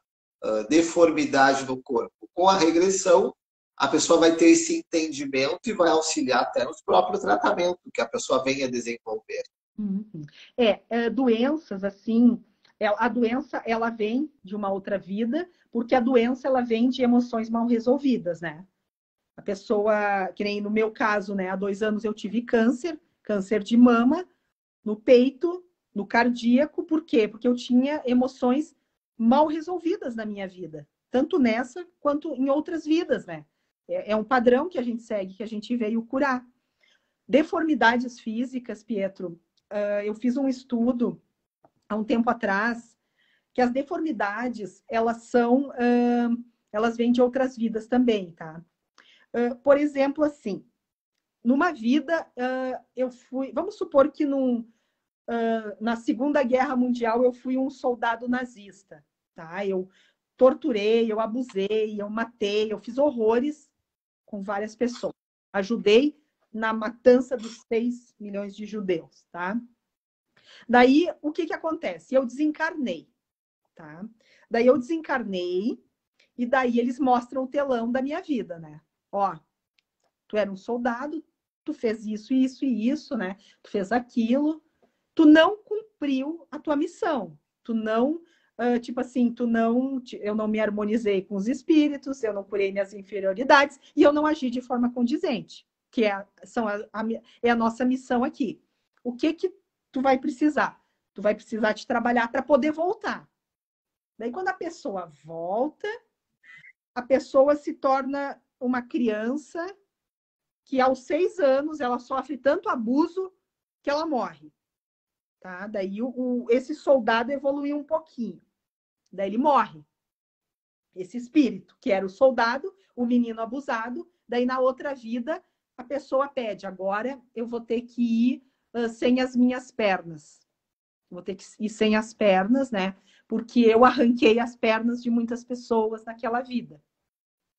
deformidade no corpo. Com a regressão, a pessoa vai ter esse entendimento e vai auxiliar até no próprio tratamento que a pessoa venha desenvolver. Uhum. Doenças assim, a doença ela vem de uma outra vida, porque a doença ela vem de emoções mal resolvidas, né? A pessoa, que nem no meu caso, né? Há 2 anos eu tive câncer, câncer de mama, no peito, no cardíaco. Por quê? Porque eu tinha emoções mal resolvidas na minha vida, tanto nessa quanto em outras vidas, né? É um padrão que a gente segue, que a gente veio curar. Deformidades físicas, Pietro, eu fiz um estudo há um tempo atrás que as deformidades elas vêm de outras vidas também, tá? Por exemplo, assim, numa vida eu fui, vamos supor que na Segunda Guerra Mundial eu fui um soldado nazista, tá? Eu torturei, eu abusei, eu matei, eu fiz horrores com várias pessoas. Ajudei na matança dos 6 milhões de judeus, tá? Daí, o que acontece? Eu desencarnei, tá? Daí eu desencarnei e daí eles mostram o telão da minha vida, né? Ó, tu era um soldado, tu fez isso, isso e isso, né? Tu fez aquilo, tu não cumpriu a tua missão, tu não, tipo assim, eu não me harmonizei com os espíritos, eu não curei minhas inferioridades e eu não agi de forma condizente, que é a nossa missão aqui. O que tu vai precisar? Tu vai precisar de trabalhar para poder voltar. Daí, quando a pessoa volta, a pessoa se torna uma criança que aos 6 anos ela sofre tanto abuso que ela morre. Tá? Daí esse soldado evoluiu um pouquinho. Daí ele morre. Esse espírito, que era o soldado, o menino abusado. Daí na outra vida, a pessoa pede, agora eu vou ter que ir sem as minhas pernas. Vou ter que ir sem as pernas, né? Porque eu arranquei as pernas de muitas pessoas naquela vida.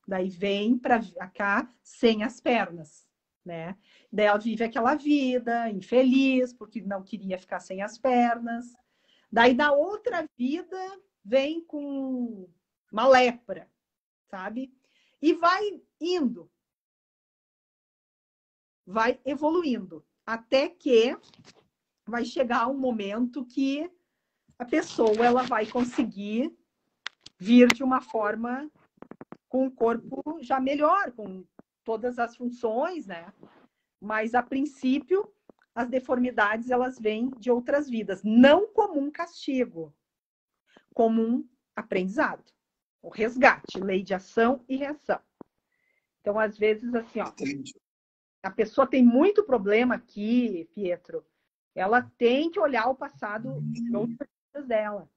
Daí vem para cá sem as pernas, né? Daí ela vive aquela vida infeliz, porque não queria ficar sem as pernas. Daí da outra vida vem com uma lepra, sabe? E vai indo, vai evoluindo, até que vai chegar um momento que a pessoa ela vai conseguir vir de uma forma com o corpo já melhor, com todas as funções, né? Mas a princípio as deformidades elas vêm de outras vidas, não como um castigo, como um aprendizado, o resgate, lei de ação e reação. Então, às vezes, assim, ó, a pessoa tem muito problema aqui, Pietro, ela tem que olhar o passado de outras vidas dela.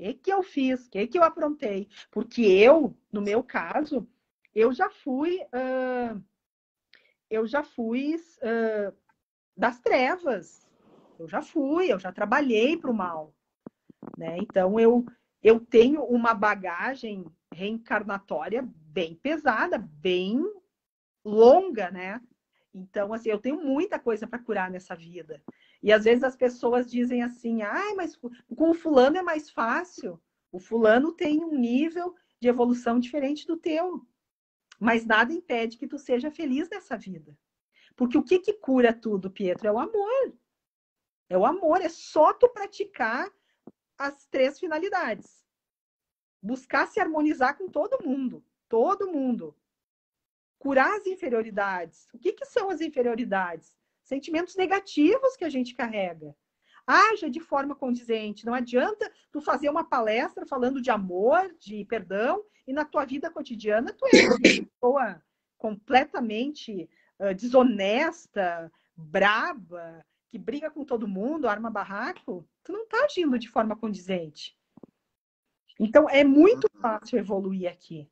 O que eu fiz? O que eu aprontei? Porque eu, no meu caso, eu já fui das trevas. Eu já trabalhei para o mal, né? Então eu tenho uma bagagem reencarnatória bem pesada, bem longa, né? Então, assim, eu tenho muita coisa para curar nessa vida. E às vezes as pessoas dizem assim, mas com o fulano é mais fácil. O fulano tem um nível de evolução diferente do teu. Mas nada impede que tu seja feliz nessa vida. Porque o que cura tudo, Pietro? É o amor. É o amor, é só tu praticar as 3 finalidades. Buscar se harmonizar com todo mundo. Todo mundo. Curar as inferioridades. O que são as inferioridades? Sentimentos negativos que a gente carrega. Haja de forma condizente. Não adianta tu fazer uma palestra falando de amor, de perdão, e na tua vida cotidiana tu é uma pessoa completamente desonesta, braba, que briga com todo mundo, arma barraco. Tu não tá agindo de forma condizente. Então, é muito fácil evoluir aqui.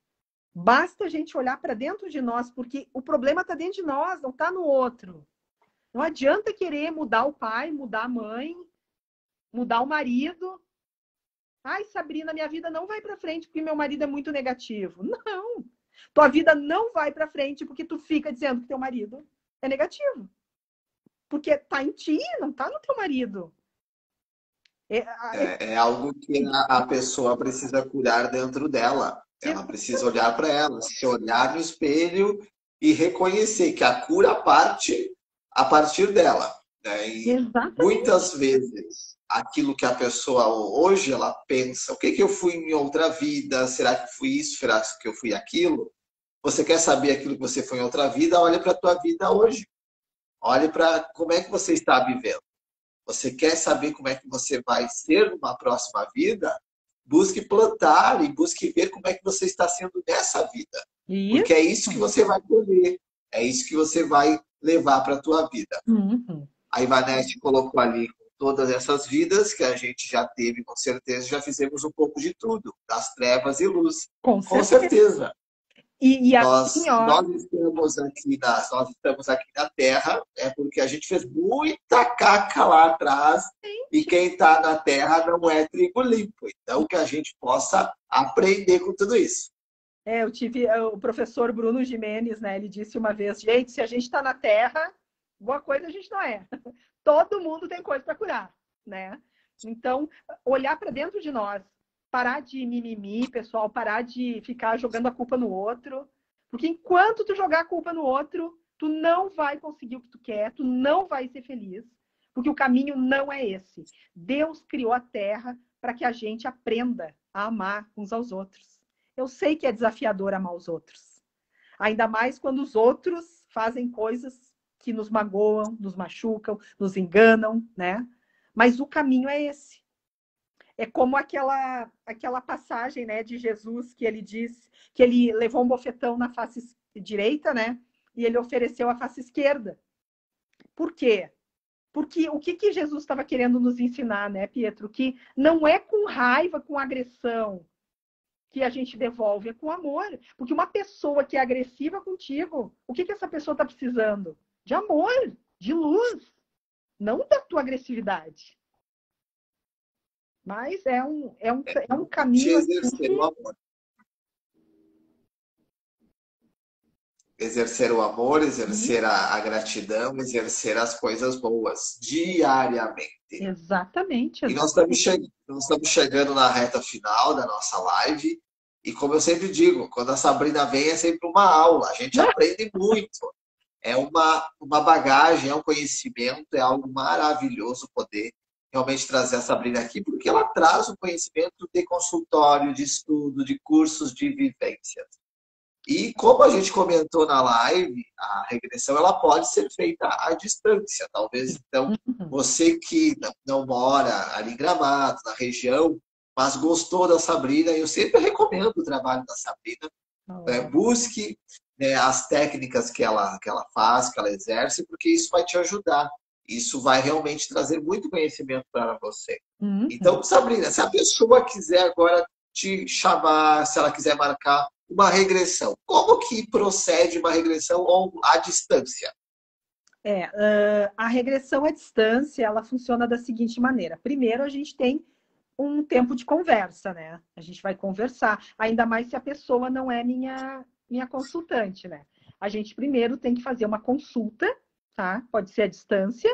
Basta a gente olhar para dentro de nós, porque o problema está dentro de nós, não está no outro. Não adianta querer mudar o pai, mudar a mãe, mudar o marido. Ai, Sabrina, minha vida não vai para frente porque meu marido é muito negativo. Não. Tua vida não vai para frente porque tu fica dizendo que teu marido é negativo. Porque tá em ti, não tá no teu marido. É algo que a pessoa precisa curar dentro dela. Ela precisa olhar para ela, se olhar no espelho e reconhecer que a cura parte a partir dela, né? E Exatamente. muitas vezes aquilo que a pessoa hoje ela pensa, o que que eu fui em outra vida? Será que fui isso? Será que eu fui aquilo? Você quer saber aquilo que você foi em outra vida? Olhe para a tua vida hoje. Olhe para como é que você está vivendo. Você quer saber como é que você vai ser numa próxima vida? Busque plantar e busque ver como é que você está sendo nessa vida. Porque é isso que Isso. você vai colher. É isso que você vai levar para a tua vida. Uhum. A Ivanete colocou ali todas essas vidas que a gente já teve, com certeza, já fizemos um pouco de tudo, das trevas e luz. Com Com certeza. certeza. E assim, Nós, ó, nós, estamos aqui nós estamos aqui na Terra é porque a gente fez muita caca lá atrás e quem está na Terra não é trigo limpo. Então, que a gente possa aprender com tudo isso. eu tive o professor Bruno Gimenez, né? Ele disse uma vez, gente, se a gente está na Terra, boa coisa a gente não é. Todo mundo tem coisa para curar, né? Então, olhar para dentro de nós, parar de mimimi, pessoal, parar de ficar jogando a culpa no outro, porque enquanto tu jogar a culpa no outro, tu não vai conseguir o que tu quer, tu não vai ser feliz, porque o caminho não é esse. Deus criou a Terra para que a gente aprenda a amar uns aos outros. Eu sei que é desafiador amar os outros. Ainda mais quando os outros fazem coisas que nos magoam, nos machucam, nos enganam, né? Mas o caminho é esse. É como aquela passagem, né, de Jesus que ele diz que ele levou um bofetão na face direita, né? E ele ofereceu a face esquerda. Por quê? Porque o que Jesus estava querendo nos ensinar, né, Pietro? Que não é com raiva, com agressão, que a gente devolve, é com amor. Porque uma pessoa que é agressiva contigo, o que essa pessoa está precisando? De amor, de luz, não da tua agressividade. Mas é um De caminho exercer o assim. amor. Exercer o amor, exercer a gratidão, exercer as coisas boas diariamente. Exatamente, E exatamente. nós estamos chegando na reta final da nossa live. E como eu sempre digo, quando a Sabrina vem é sempre uma aula. A gente aprende muito. É uma bagagem, é um conhecimento, é algo maravilhoso poder realmente trazer a Sabrina aqui, porque ela traz o conhecimento de consultório, de estudo, de cursos de vivências. E como a gente comentou na live, a regressão ela pode ser feita à distância. Talvez, então, Uhum. você que não mora ali em Gramado, na região, mas gostou da Sabrina, eu sempre recomendo o trabalho da Sabrina. Oh. Busque, né, as técnicas que ela faz, que ela exerce, porque isso vai te ajudar. Isso vai realmente trazer muito conhecimento para você. Uhum. Então, Sabrina, se a pessoa quiser agora te chamar, se ela quiser marcar uma regressão, como que procede uma regressão à distância? A regressão à distância, ela funciona da seguinte maneira. Primeiro, a gente tem um tempo de conversa, né? A gente vai conversar, ainda mais se a pessoa não é minha consultante, né? A gente primeiro tem que fazer uma consulta, tá? Pode ser à distância,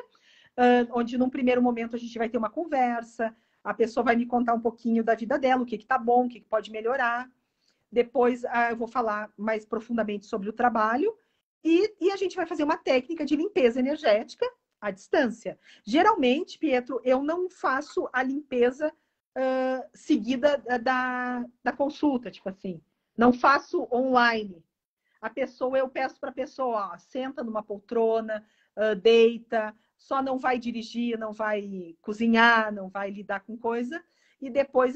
onde num primeiro momento a gente vai ter uma conversa, a pessoa vai me contar um pouquinho da vida dela, o que tá bom, o que pode melhorar. Depois eu vou falar mais profundamente sobre o trabalho e a gente vai fazer uma técnica de limpeza energética à distância. Geralmente, Pietro, eu não faço a limpeza seguida da consulta, tipo assim. Não faço online. A pessoa, eu peço para a pessoa, ó, senta numa poltrona, deita, só não vai dirigir, não vai cozinhar, não vai lidar com coisa, e depois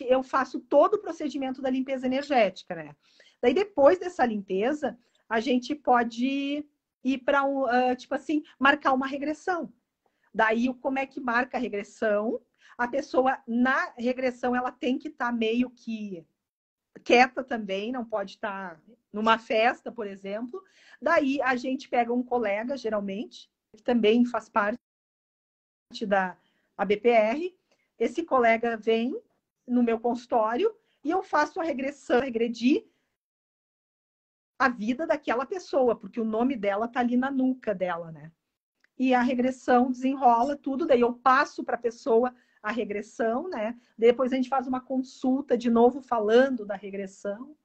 eu faço todo o procedimento da limpeza energética, né? Daí depois dessa limpeza, a gente pode ir para tipo assim, marcar uma regressão. Daí, como é que marca a regressão? A pessoa, na regressão, ela tem que estar meio que quieta também, não pode estar numa festa, por exemplo. Daí, a gente pega um colega, geralmente, que também faz parte da ABPR. Esse colega vem no meu consultório e eu faço a regressão, regredir a vida daquela pessoa, porque o nome dela está ali na nuca dela, né? E a regressão desenrola tudo, daí eu passo para a pessoa a regressão, né? Depois a gente faz uma consulta de novo falando da regressão.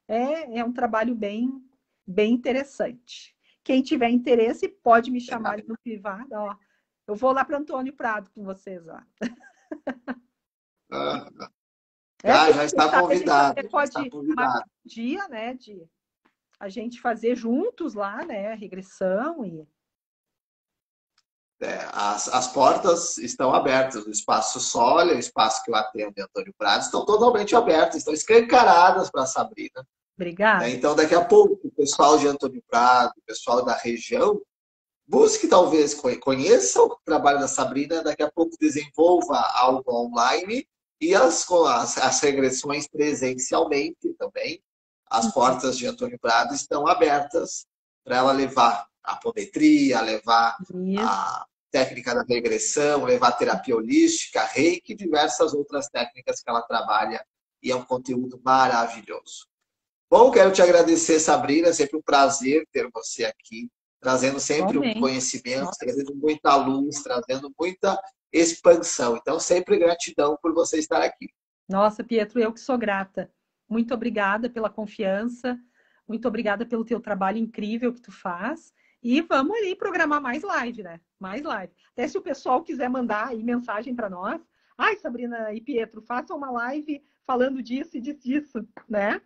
É um trabalho bem interessante. Quem tiver interesse pode me chamar ali no privado. Ó, eu vou lá para Antônio Prado com vocês. Ó. Já está convidado. Você pode marcar um dia, né, de a gente fazer juntos lá, né, a regressão e as portas estão abertas. O Espaço Sólia, o espaço que eu atendo de Antônio Prado, estão totalmente abertas, estão escancaradas para a Sabrina. Obrigada. Então, daqui a pouco, o pessoal de Antônio Prado, o pessoal da região, busque talvez, conheça o trabalho da Sabrina, daqui a pouco desenvolva algo online e as regressões presencialmente também. As portas de Antônio Prado estão abertas para ela levar a apometria, levar a técnica da regressão, levar a terapia holística, reiki e diversas outras técnicas que ela trabalha, e é um conteúdo maravilhoso. Bom, quero te agradecer, Sabrina, é sempre um prazer ter você aqui, trazendo sempre um conhecimento, trazendo muita luz, trazendo muita expansão. Então, sempre gratidão por você estar aqui. Nossa, Pietro, eu que sou grata. Muito obrigada pela confiança, muito obrigada pelo teu trabalho incrível que tu faz. E vamos aí programar mais live, né? Mais live. Até se o pessoal quiser mandar aí mensagem para nós. Ai, Sabrina e Pietro, façam uma live falando disso e disso, né?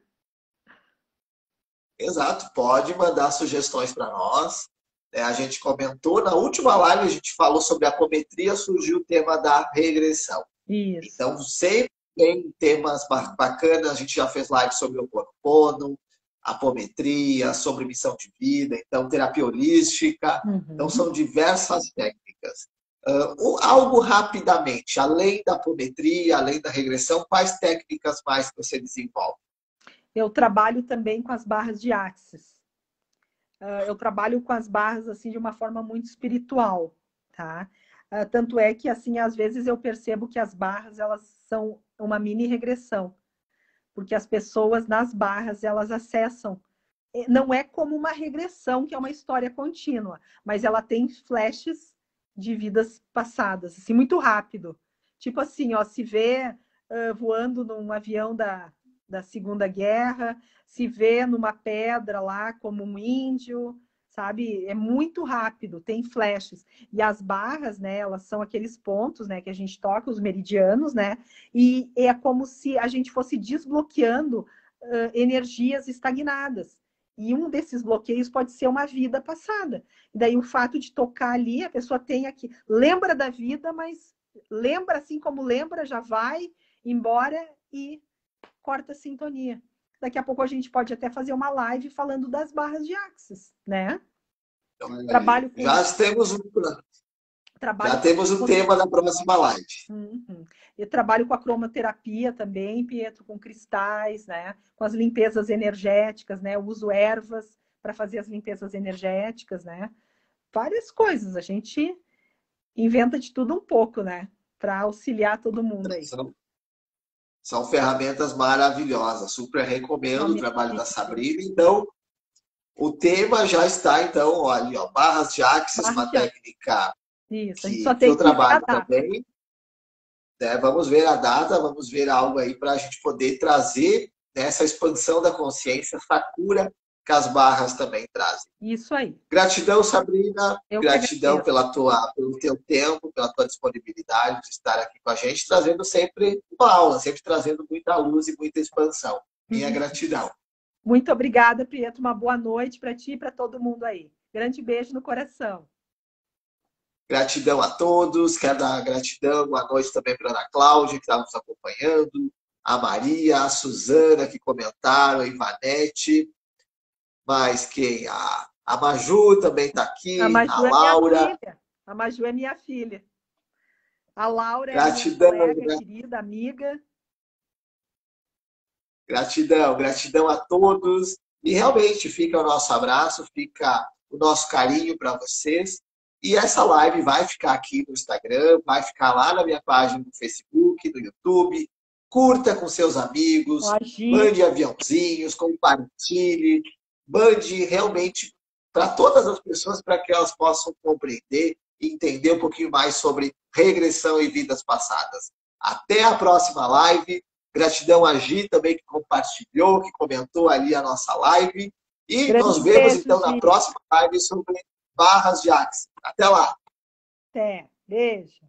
Exato, pode mandar sugestões para nós. A gente comentou, na última live a gente falou sobre a apometria, surgiu o tema da regressão. Isso. Então, sempre tem temas bacanas, a gente já fez live sobre o Ho'oponopono, apometria, sobre missão de vida, então terapia holística. Então, são diversas técnicas. Algo rapidamente, além da apometria, além da regressão, quais técnicas mais que você desenvolve? Eu trabalho também com as barras de Axis. Eu trabalho com as barras assim de uma forma muito espiritual, tá? Tanto é que assim às vezes eu percebo que as barras elas são uma mini regressão, porque as pessoas nas barras elas acessam. Não é como uma regressão que é uma história contínua, mas ela tem flashes de vidas passadas, assim muito rápido. Tipo assim, ó, se vê voando num avião da Segunda Guerra, se vê numa pedra lá como um índio, sabe? É muito rápido, tem flashes. E as barras, né, elas são aqueles pontos, né, que a gente toca, os meridianos, né? E é como se a gente fosse desbloqueando energias estagnadas. E um desses bloqueios pode ser uma vida passada. E daí o fato de tocar ali, a pessoa tem aqui, lembra da vida, mas lembra assim como lembra, já vai embora e corta a sintonia. Daqui a pouco a gente pode até fazer uma live falando das barras de Axis, né? Então, trabalho com... Já temos o tema da próxima live. Eu trabalho com a cromoterapia também, Pietro, com cristais, né? Com as limpezas energéticas, né? Eu uso ervas para fazer as limpezas energéticas, né? Várias coisas. A gente inventa de tudo um pouco, né? Para auxiliar todo mundo aí. São ferramentas maravilhosas. Super recomendo o trabalho da Sabrina. Então, o tema já está, então, ali, ó, barras de Axis, uma técnica que eu trabalho também. Vamos ver a data, vamos ver algo aí para a gente poder trazer essa expansão da consciência, essa cura que as barras também trazem. Isso aí. Gratidão, Sabrina. Gratidão pelo teu tempo, pela tua disponibilidade de estar aqui com a gente, trazendo sempre uma aula, sempre trazendo muita luz e muita expansão. Minha gratidão. Muito obrigada, Pietro. Uma boa noite para ti e para todo mundo aí. Grande beijo no coração. Gratidão a todos. Quero dar gratidão, boa noite também para a Ana Cláudia, que está nos acompanhando, a Maria, a Suzana, que comentaram, a Ivanete, mas quem? A Maju também está aqui, a Laura. A Maju é minha filha. A Laura gratidão, é minha colega, querida, amiga. Gratidão a todos. E realmente fica o nosso abraço, fica o nosso carinho para vocês. E essa live vai ficar aqui no Instagram, vai ficar lá na minha página no Facebook, no YouTube. Curta com seus amigos, mande aviãozinhos, compartilhe, mande realmente para todas as pessoas, para que elas possam compreender e entender um pouquinho mais sobre regressão e vidas passadas. Até a próxima live. Gratidão a Gi também que compartilhou, que comentou ali a nossa live. E Grande nos vemos beijo, então na Gi. próxima live sobre barras de axis. Até lá! Até. Beijo.